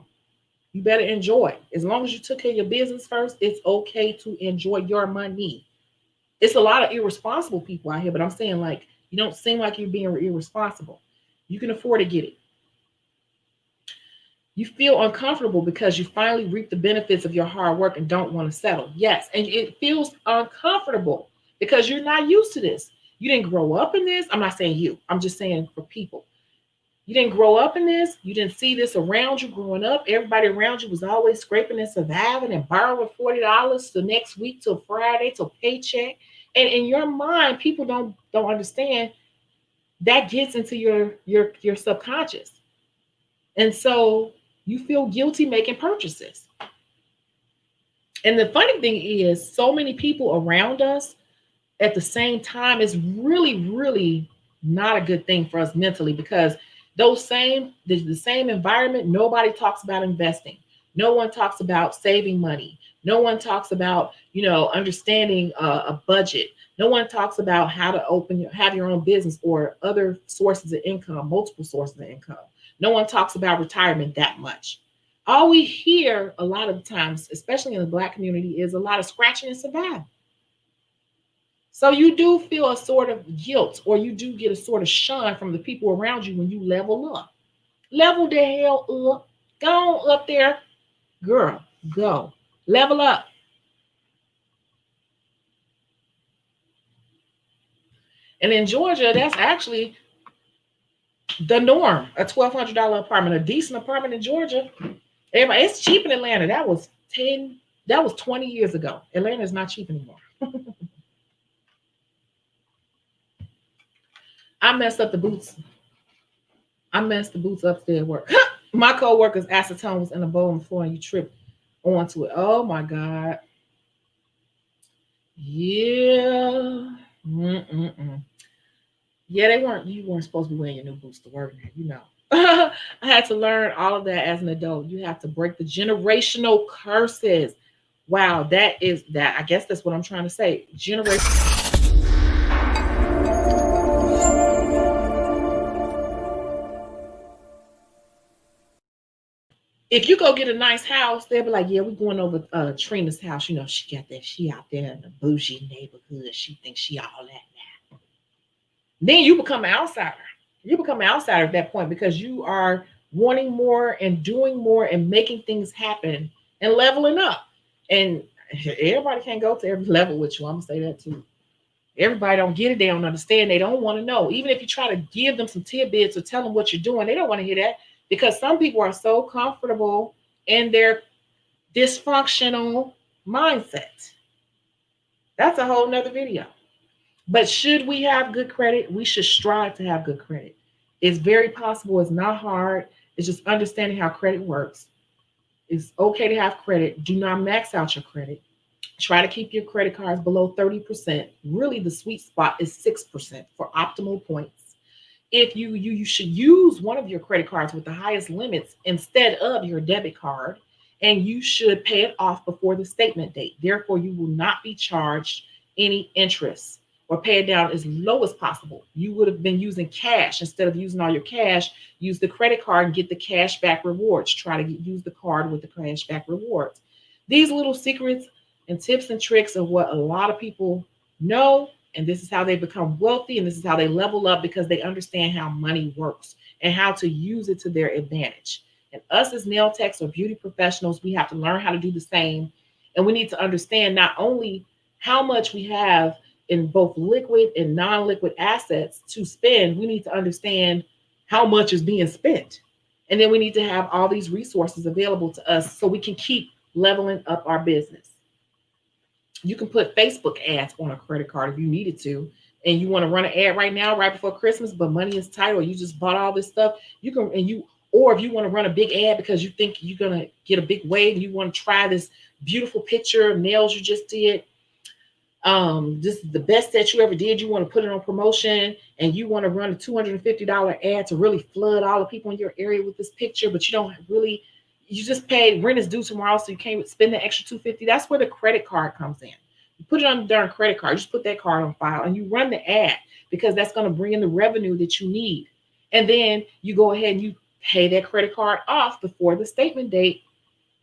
You better enjoy. As long as you took care of your business first, it's okay to enjoy your money. It's a lot of irresponsible people out here, but I'm saying, like, you don't seem like you're being irresponsible. You can afford to get it. You feel uncomfortable because you finally reap the benefits of your hard work and don't want to settle. Yes, and it feels uncomfortable because you're not used to this. You didn't grow up in this. I'm not saying you. I'm just saying for people. You didn't grow up in this. You didn't see this around you growing up. Everybody around you was always scraping and surviving and borrowing $40 the next week till Friday till paycheck. And in your mind, people don't understand that gets into your subconscious. And so you feel guilty making purchases. And the funny thing is, so many people around us at the same time is really, really not a good thing for us mentally because the same environment, nobody talks about investing. No one talks about saving money. No one talks about, understanding a budget. No one talks about how to have your own business or other sources of income, multiple sources of income. No one talks about retirement that much. All we hear a lot of times, especially in the Black community, is a lot of scratching and surviving. So you do feel a sort of guilt, or you do get a sort of shun from the people around you when you level up. Level the hell up. Go on up there, girl. Go. Level up. And in Georgia, that's actually the norm. A $1,200 apartment, a decent apartment in Georgia. Everybody, it's cheap in Atlanta. That was 20 years ago. Atlanta is not cheap anymore. I messed up the boots. I messed the boots upstairs at work. My co-worker's acetone was in a bowl on the floor and you tripped onto it. Oh my God. Yeah. Mm-mm-mm. Yeah, you weren't supposed to be wearing your new boots to work, I had to learn all of that as an adult. You have to break the generational curses. Wow, that. I guess that's what I'm trying to say. If you go get a nice house, they'll be like, yeah, we're going over Trina's house. She out there in the bougie neighborhood. She thinks she all that now. Then you become an outsider. You become an outsider at that point because you are wanting more and doing more and making things happen and leveling up. And everybody can't go to every level with you. I'm gonna say that too. Everybody don't get it. They don't understand. They don't want to know. Even if you try to give them some tidbits or tell them what you're doing, they don't want to hear that because some people are so comfortable in their dysfunctional mindset. That's a whole nother video. But should we have good credit? We should strive to have good credit. It's very possible. It's not hard. It's just understanding how credit works. It's okay to have credit. Do not max out your credit. Try to keep your credit cards below 30%. Really, the sweet spot is 6% for optimal points. If you should use one of your credit cards with the highest limits instead of your debit card, and you should pay it off before the statement date. Therefore, you will not be charged any interest or pay it down as low as possible. You would have been using cash instead of using all your cash. Use the credit card and get the cash back rewards. Try to use the card with the cash back rewards. These little secrets and tips and tricks are what a lot of people know, and this is how they become wealthy, and this is how they level up because they understand how money works and how to use it to their advantage. And us as nail techs or beauty professionals, we have to learn how to do the same. And we need to understand not only how much we have in both liquid and non-liquid assets to spend, we need to understand how much is being spent. And then we need to have all these resources available to us so we can keep leveling up our business. You can put Facebook ads on a credit card if you needed to, and you want to run an ad right now, right before Christmas, but money is tight, or you just bought all this stuff. You can, and you, or if you want to run a big ad because you think you're gonna get a big wave, and you want to try this beautiful picture of nails you just did. This is the best that you ever did. You want to put it on promotion, and you want to run a $250 ad to really flood all the people in your area with this picture, but you don't really. You just paid rent is due tomorrow, so you can't spend the extra $250. That's where the credit card comes in. You put it on the darn credit card. You just put that card on file and you run the ad because that's going to bring in the revenue that you need. And then you go ahead and you pay that credit card off before the statement date.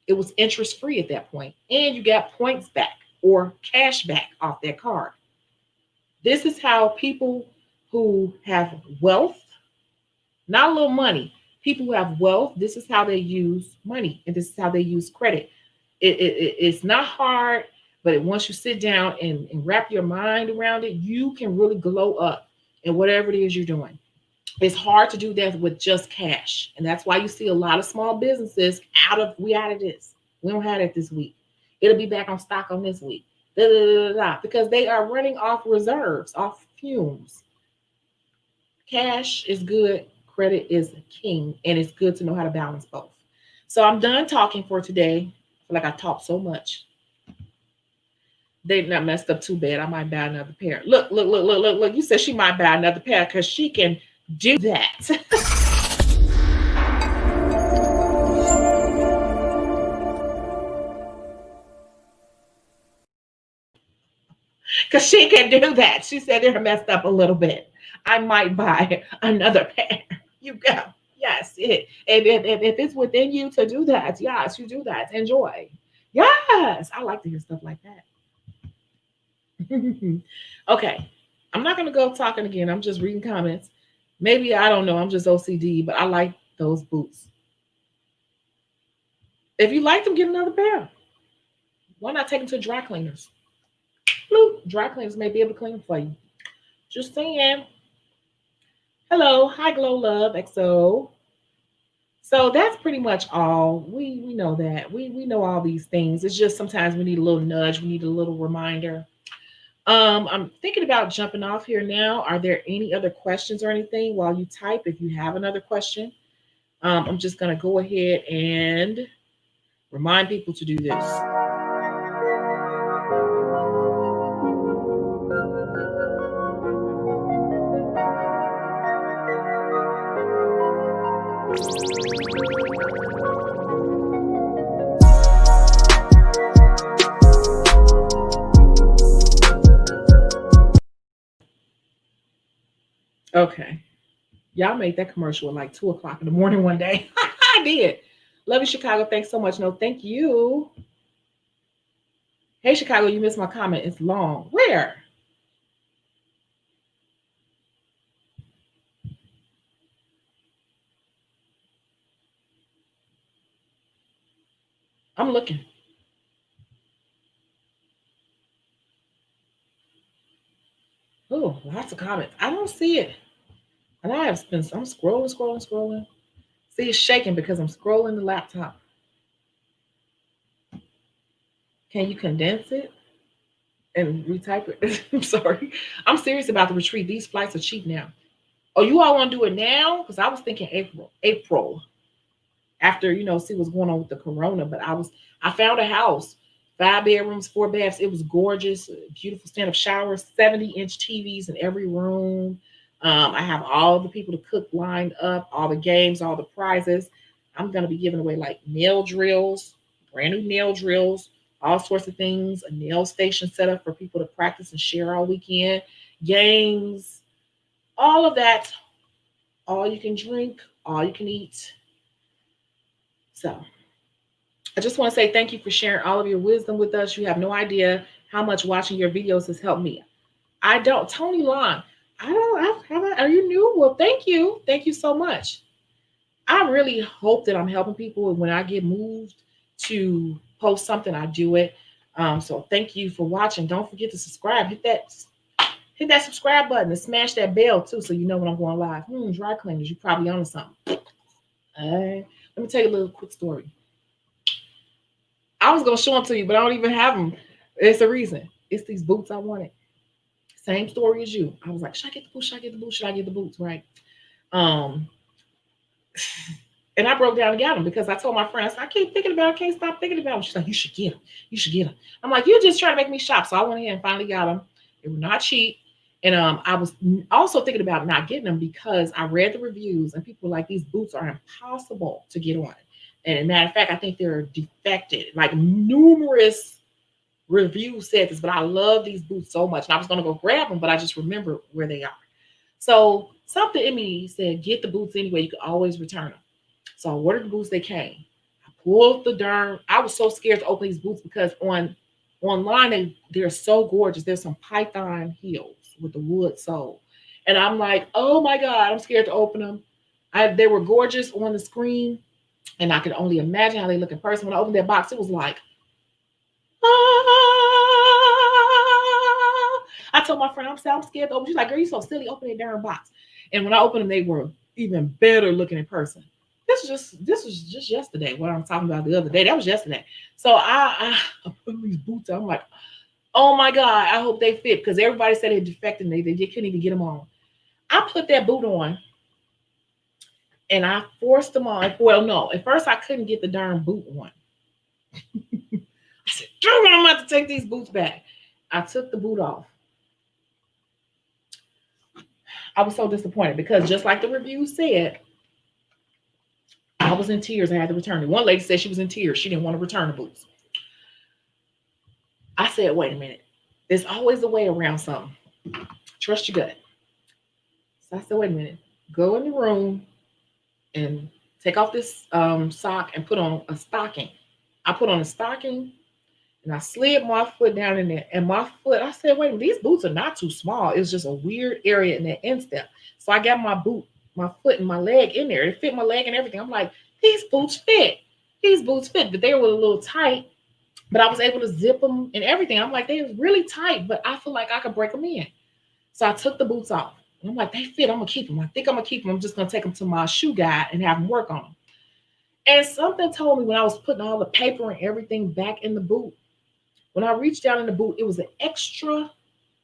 It was interest free at that point, and you got points back or cash back off that card. This is how people who have wealth, not a little money, people who have wealth, this is how they use money, and this is how they use credit. It's not hard, but once you sit down and wrap your mind around it, you can really glow up in whatever it is you're doing. It's hard to do that with just cash, and that's why you see a lot of small businesses we out of this. We don't have it this week. It'll be back on stock on this week. Da, da, da, da, da, because they are running off reserves, off fumes. Cash is good, credit is king, and it's good to know how to balance both. So I'm done talking for today. I feel like I talked so much. They not messed up too bad. I might buy another pair. Look, look, look, look, look, look. You said she might buy another pair because she can do that. Because she can do that. She said they're messed up a little bit. I might buy another pair. You go. Yes, if it's within you to do that, yes, you do that. Enjoy. Yes, I like to hear stuff like that. Okay, I'm not gonna go talking again. I'm just reading comments. Maybe I don't know. I'm just OCD, but I like those boots. If you like them, get another pair. Why not take them to dry cleaners? Bloop, dry cleaners may be able to clean them for you. Just saying. Hello, hi, Glow Love XO. So that's pretty much all. We know that. We know all these things. It's just sometimes we need a little nudge. We need a little reminder. I'm thinking about jumping off here now. Are there any other questions or anything while you type? If you have another question, I'm just gonna go ahead and remind people to do this. Okay. Y'all made that commercial at like 2 o'clock in the morning one day. I did. Love you, Chicago. Thanks so much. No, thank you. Hey, Chicago, you missed my comment. It's long. Where? I'm looking. Lots of comments. I don't see it. And I have been, I'm scrolling. See, it's shaking because I'm scrolling the laptop. Can you condense it and retype it? I'm sorry. I'm serious about the retreat. These flights are cheap now. Oh, you all want to do it now? Because I was thinking April. After, see what's going on with the corona. But I found a house, 5 bedrooms, 4 baths. It was gorgeous, beautiful stand-up showers, 70-inch TVs in every room. I have all the people to cook lined up, all the games, all the prizes. I'm gonna be giving away like nail drills, brand new nail drills, all sorts of things, a nail station set up for people to practice and share all weekend, games, all of that, all you can drink, all you can eat. So I just want to say thank you for sharing all of your wisdom with us. You have no idea how much watching your videos has helped me. I don't. Tony Long, I don't. Are you new? Well, thank you. Thank you so much. I really hope that I'm helping people. And when I get moved to post something, I do it. So thank you for watching. Don't forget to subscribe. Hit that subscribe button and smash that bell too, so you know when I'm going live. Dry cleaners, you probably on to something. Let me tell you a little quick story. I was gonna show them to you, but I don't even have them. It's the reason. It's these boots I wanted. Same story as you. I was like, should I get the boots? Should I get the boots? Should I get the boots? Right. Um, and I broke down and got them because I told my friends, I keep thinking about it, can't stop thinking about them. She's like, you should get them. You should get them. I'm like, you're just trying to make me shop. So I went ahead and finally got them. They were not cheap. And I was also thinking about not getting them because I read the reviews and people were like, these boots are impossible to get on. And as a matter of fact, I think they're defected. Like numerous reviews said this, but I love these boots so much. And I was going to go grab them, but I just remember where they are. So something in me said, get the boots anyway. You can always return them. So I ordered the boots. They came. I pulled the darn. I was so scared to open these boots because online they're so gorgeous. There's some python heels with the wood sole. And I'm like, oh my God, I'm scared to open them. They were gorgeous on the screen. And I could only imagine how they look in person. When I opened that box, it was like, ah. I told my friend, I'm scared to open. She's like, girl, you so silly. Open that darn box. And when I opened them, they were even better looking in person. This was just yesterday. What I'm talking about the other day. That was yesterday. So I put these boots on. I'm like, oh my God, I hope they fit. Because everybody said they defected. They couldn't even get them on. I put that boot on. And I forced them on. Well, no. At first, I couldn't get the darn boot on. I said, I'm about to take these boots back. I took the boot off. I was so disappointed because just like the review said, I was in tears. I had to return it. One lady said she was in tears. She didn't want to return the boots. I said, wait a minute. There's always a way around something. Trust your gut. So I said, wait a minute. Go in the room and take off this sock and put on a stocking. I put on a stocking and I slid my foot down in there. And my foot, I said, wait a minute, these boots are not too small. It's just a weird area in that instep. So I got my foot and my leg in there. It fit my leg and everything. I'm like, these boots fit. These boots fit. But they were a little tight. But I was able to zip them and everything. I'm like, they were really tight, but I feel like I could break them in. So I took the boots off. And I'm like, they fit. I'm going to keep them. I think I'm going to keep them. I'm just going to take them to my shoe guy and have him work on them. And something told me when I was putting all the paper and everything back in the boot, when I reached down in the boot, it was an extra.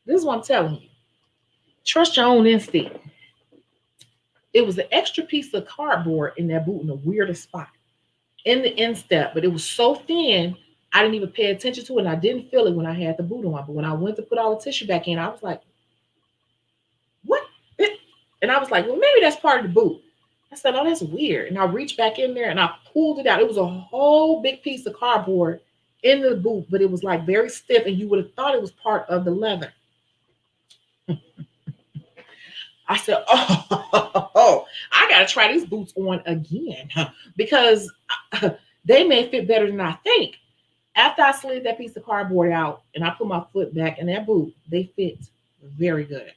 This is what I'm telling you. Trust your own instinct. It was an extra piece of cardboard in that boot in the weirdest spot in the instep, but it was so thin, I didn't even pay attention to it, and I didn't feel it when I had the boot on. But when I went to put all the tissue back in, I was like, what? And I was like, well, maybe that's part of the boot. I said, oh, that's weird. And I reached back in there and I pulled it out. It was a whole big piece of cardboard in the boot, but it was like very stiff, and you would have thought it was part of the leather. I said, oh, I got to try these boots on again because they may fit better than I think. After I slid that piece of cardboard out and I put my foot back in that boot, they fit very good.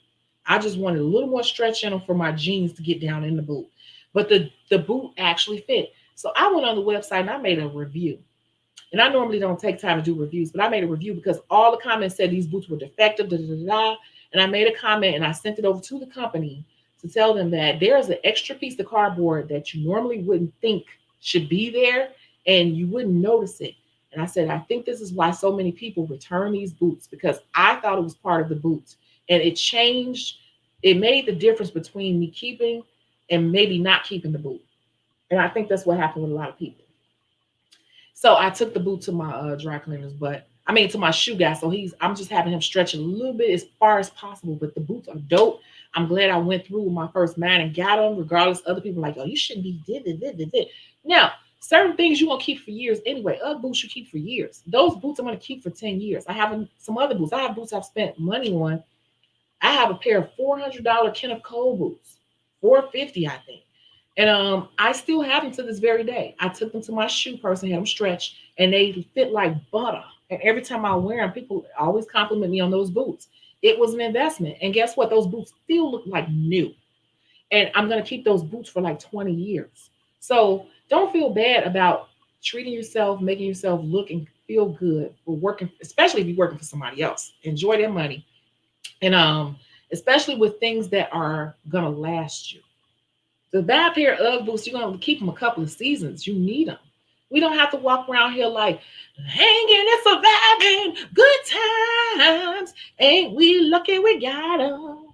I just wanted a little more stretch in them for my jeans to get down in the boot. But the boot actually fit. So I went on the website and I made a review. And I normally don't take time to do reviews, but I made a review because all the comments said these boots were defective, And I made a comment and I sent it over to the company to tell them that there's an extra piece of cardboard that you normally wouldn't think should be there and you wouldn't notice it. And I said, I think this is why so many people return these boots, because I thought it was part of the boots. And it changed, it made the difference between me keeping and maybe not keeping the boot. And I think that's what happened with a lot of people. So I took the boot to my dry cleaners, but I mean to my shoe guy. So I'm just having him stretch it a little bit as far as possible. But the boots are dope. I'm glad I went through with my first man and got them, regardless. Other people are like, oh, you shouldn't be did. Now, certain things you won't keep for years anyway. Other boots you keep for years. Those boots I'm going to keep for 10 years. I have some other boots. I have boots I've spent money on. I have a pair of $400 Kenneth Cole boots, $450, I think. And I still have them to this very day. I took them to my shoe person, had them stretched, and they fit like butter. And every time I wear them, people always compliment me on those boots. It was an investment. And guess what? Those boots still look like new. And I'm going to keep those boots for like 20 years. So don't feel bad about treating yourself, making yourself look and feel good for working, especially if you're working for somebody else. Enjoy their money. And especially with things that are going to last you. The bad pair of boots, you're going to keep them a couple of seasons. You need them. We don't have to walk around here like hanging and surviving good times. Ain't we lucky we got them?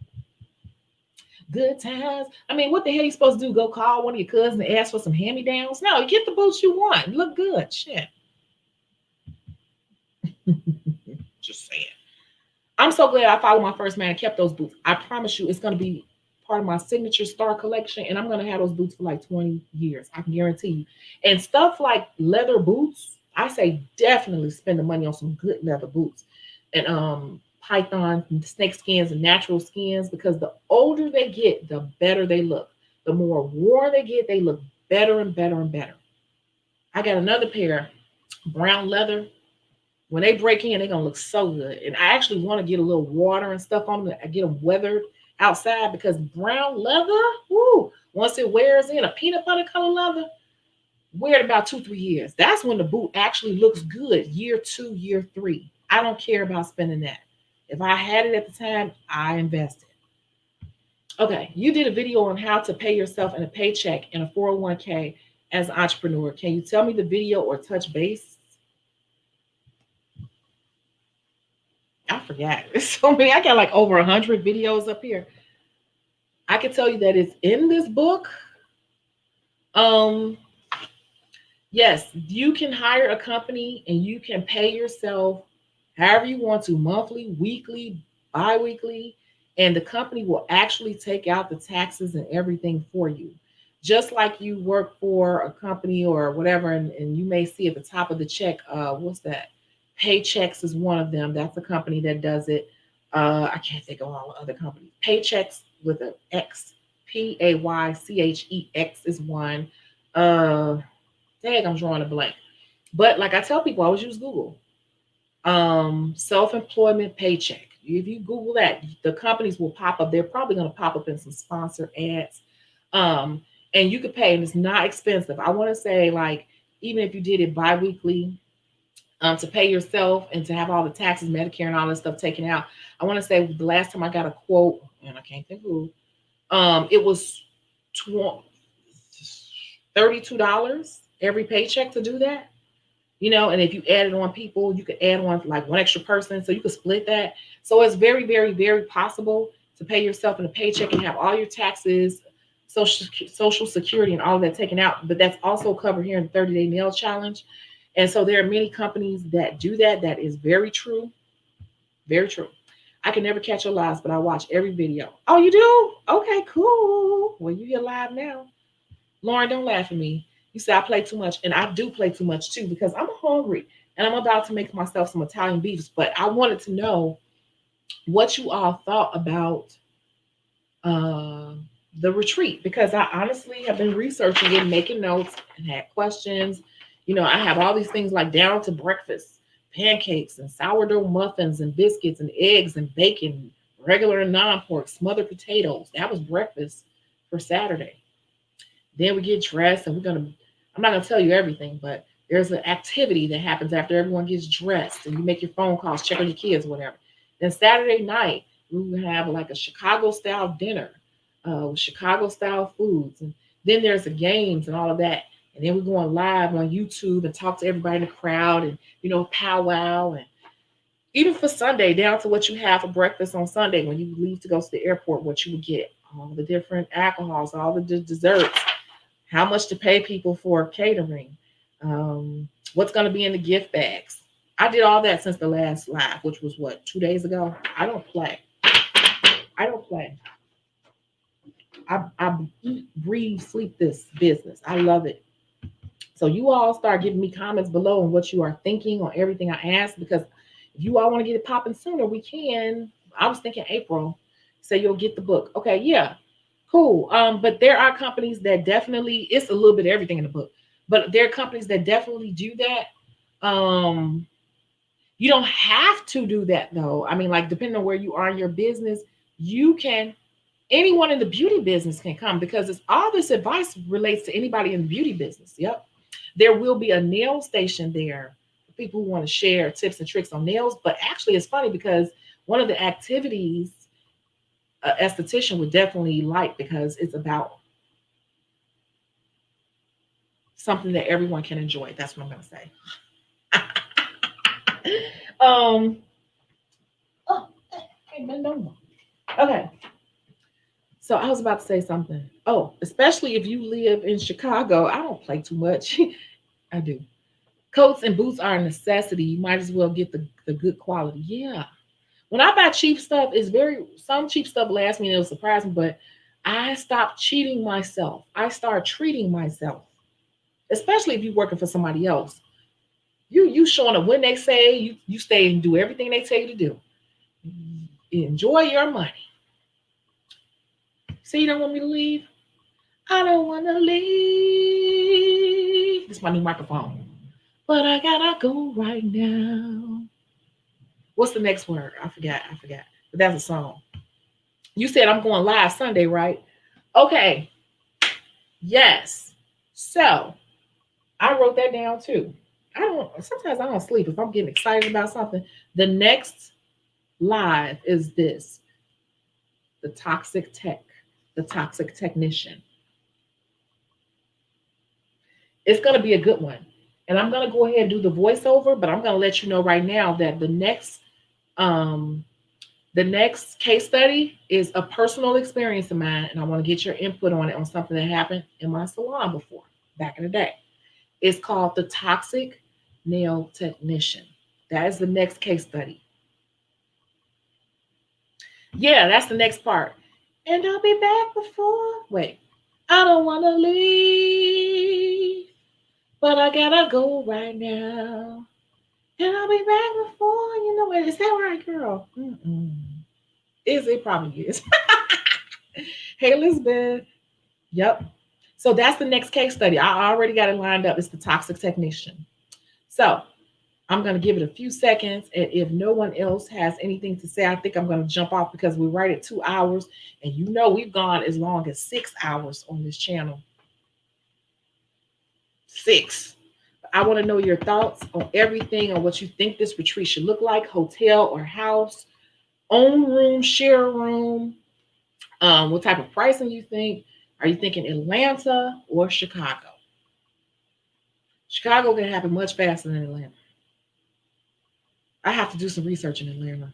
Good times. I mean, what the hell are you supposed to do? Go call one of your cousins and ask for some hand-me-downs? No, you get the boots you want. Look good. Shit. Just saying. I'm so glad I followed my first man and kept those boots. I promise you it's going to be part of my signature star collection, and I'm going to have those boots for like 20 years. I can guarantee you. And stuff like leather boots, I say definitely spend the money on some good leather boots. And python and snake skins and natural skins, because the older they get, the better they look. The more worn they get, they look better and better and better. I got another pair, brown leather. When they break in, they're going to look so good. And I actually want to get a little water and stuff on them. I get them weathered outside, because brown leather, woo, once it wears in, a peanut butter color leather, wear it about 2-3 years. That's when the boot actually looks good, year 2, year 3. I don't care about spending that. If I had it at the time, I invested. Okay, you did a video on how to pay yourself in a paycheck in a 401k as an entrepreneur. Can you tell me the video or touch base? I forgot. There's so many. I got like over 100 videos up here. I can tell you that it's in this book. Yes, you can hire a company and you can pay yourself however you want to, monthly, weekly, bi-weekly, and the company will actually take out the taxes and everything for you. Just like you work for a company or whatever, and you may see at the top of the check, what's that? Paychecks is one of them. That's a company that does it. I can't think of all the other companies. Paychecks with an X, Paychex is one. Dang, I'm drawing a blank. But like I tell people, I always use Google. Self-employment paycheck. If you Google that, the companies will pop up. They're probably going to pop up in some sponsor ads. And you could pay, and it's not expensive. I want to say, like, even if you did it bi-weekly, to pay yourself and to have all the taxes, Medicare, and all this stuff taken out. I want to say the last time I got a quote, and I can't think who, it was $32 every paycheck to do that. You know, and if you added on people, you could add on like one extra person, so you could split that. So it's very, very, very possible to pay yourself in a paycheck and have all your taxes, social security, and all of that taken out. But that's also covered here in the 30-day nail challenge. And so there are many companies that do that. That is very true. Very true. I can never catch your lives, but I watch every video. Oh, you do? Okay, cool. Well, you here live now. Lauren, don't laugh at me. You say I play too much, and I do play too much too, because I'm hungry and I'm about to make myself some Italian beefs. But I wanted to know what you all thought about the retreat, because I honestly have been researching it, making notes, and had questions. You know, I have all these things like down to breakfast, pancakes and sourdough muffins and biscuits and eggs and bacon, regular and non-pork, smothered potatoes. That was breakfast for Saturday. Then we get dressed, and I'm not going to tell you everything, but there's an activity that happens after everyone gets dressed, and you make your phone calls, check on your kids, whatever. Then Saturday night, We have like a Chicago style dinner with Chicago style foods. And then there's the games and all of that. And then we're going live on YouTube and talk to everybody in the crowd and, powwow. And even for Sunday, down to what you have for breakfast on Sunday when you leave to go to the airport, what you would get, all the different alcohols, all the desserts, how much to pay people for catering, what's going to be in the gift bags. I did all that since the last live, which was what, 2 days ago? I don't play. I don't play. I eat, breathe, sleep this business. I love it. So you all start giving me comments below on what you are thinking on everything I asked, because if you all want to get it popping sooner, we can. I was thinking April. Say you'll get the book. Okay, yeah. Cool. But there are companies that definitely, it's a little bit of everything in the book, but there are companies that definitely do that. You don't have to do that though. I mean, like depending on where you are in your business, you can, anyone in the beauty business can come, because it's all this advice relates to anybody in the beauty business. Yep. There will be a nail station there for people who want to share tips and tricks on nails. But actually it's funny because one of the activities an esthetician would definitely like, because it's about something that everyone can enjoy. That's what I'm going to say. Oh, okay, but no. Okay. So I was about to say something. Oh, especially if you live in Chicago, I don't play too much. I do. Coats and boots are a necessity. You might as well get the good quality. Yeah. When I buy cheap stuff, some cheap stuff lasts me and it'll surprise me, but I stopped cheating myself. I started treating myself, especially if you're working for somebody else. You showing up when they say, you stay and do everything they tell you to do. Enjoy your money. See, you don't want me to leave? I don't want to leave. This is my new microphone. But I gotta go right now. What's the next word? I forgot. But that's a song. You said I'm going live Sunday, right? Okay. Yes. So I wrote that down too. Sometimes I don't sleep. If I'm getting excited about something, the next live is this. The toxic technician. It's going to be a good one. And I'm going to go ahead and do the voiceover, but I'm going to let you know right now that the next case study is a personal experience of mine, and I want to get your input on it, on something that happened in my salon before, back in the day. It's called the toxic nail technician. That is the next case study. Yeah, that's the next part. And I'll be back before. Wait, I don't want to leave, but I gotta go right now. And I'll be back before you know it. Is that right, girl? Mm-mm. Is it? Probably is. Hey, Elizabeth. Yep. So that's the next case study. I already got it lined up. It's the toxic technician. So I'm going to give it a few seconds. And if no one else has anything to say, I think I'm going to jump off, because we're right at 2 hours. And we've gone as long as 6 hours on this channel. 6. I want to know your thoughts on everything, on what you think this retreat should look like, hotel or house, own room, share a room, what type of pricing you think. Are you thinking Atlanta or Chicago? Chicago can happen much faster than Atlanta. I have to do some research in Atlanta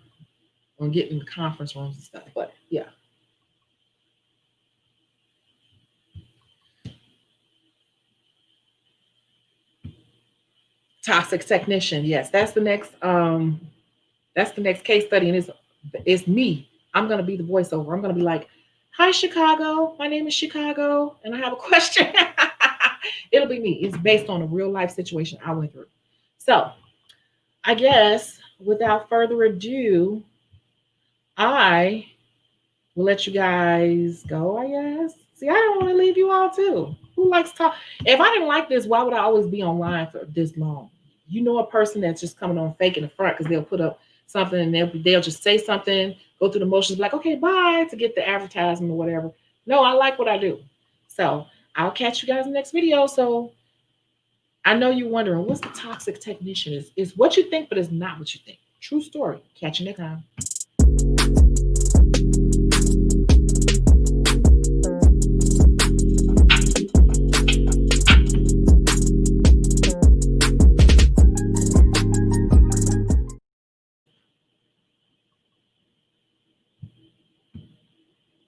on getting the conference rooms and stuff, but yeah. Toxic technician. Yes, that's the next case study, and it's me. I'm gonna be the voiceover. I'm gonna be like, "Hi, Chicago. My name is Shecago, and I have a question." It'll be me. It's based on a real life situation I went through. So, I guess without further ado, I will let you guys go. I guess. See, I don't want to leave you all too. Who likes to talk? If I didn't like this, why would I always be online for this long? You know, a person that's just coming on fake in the front because they'll put up something and they'll just say something, go through the motions, like, okay, bye, to get the advertisement or whatever. No, I like what I do. So I'll catch you guys in the next video. So I know you're wondering, what's the toxic technician? It's what you think, but it's not what you think. True story. Catch you next time.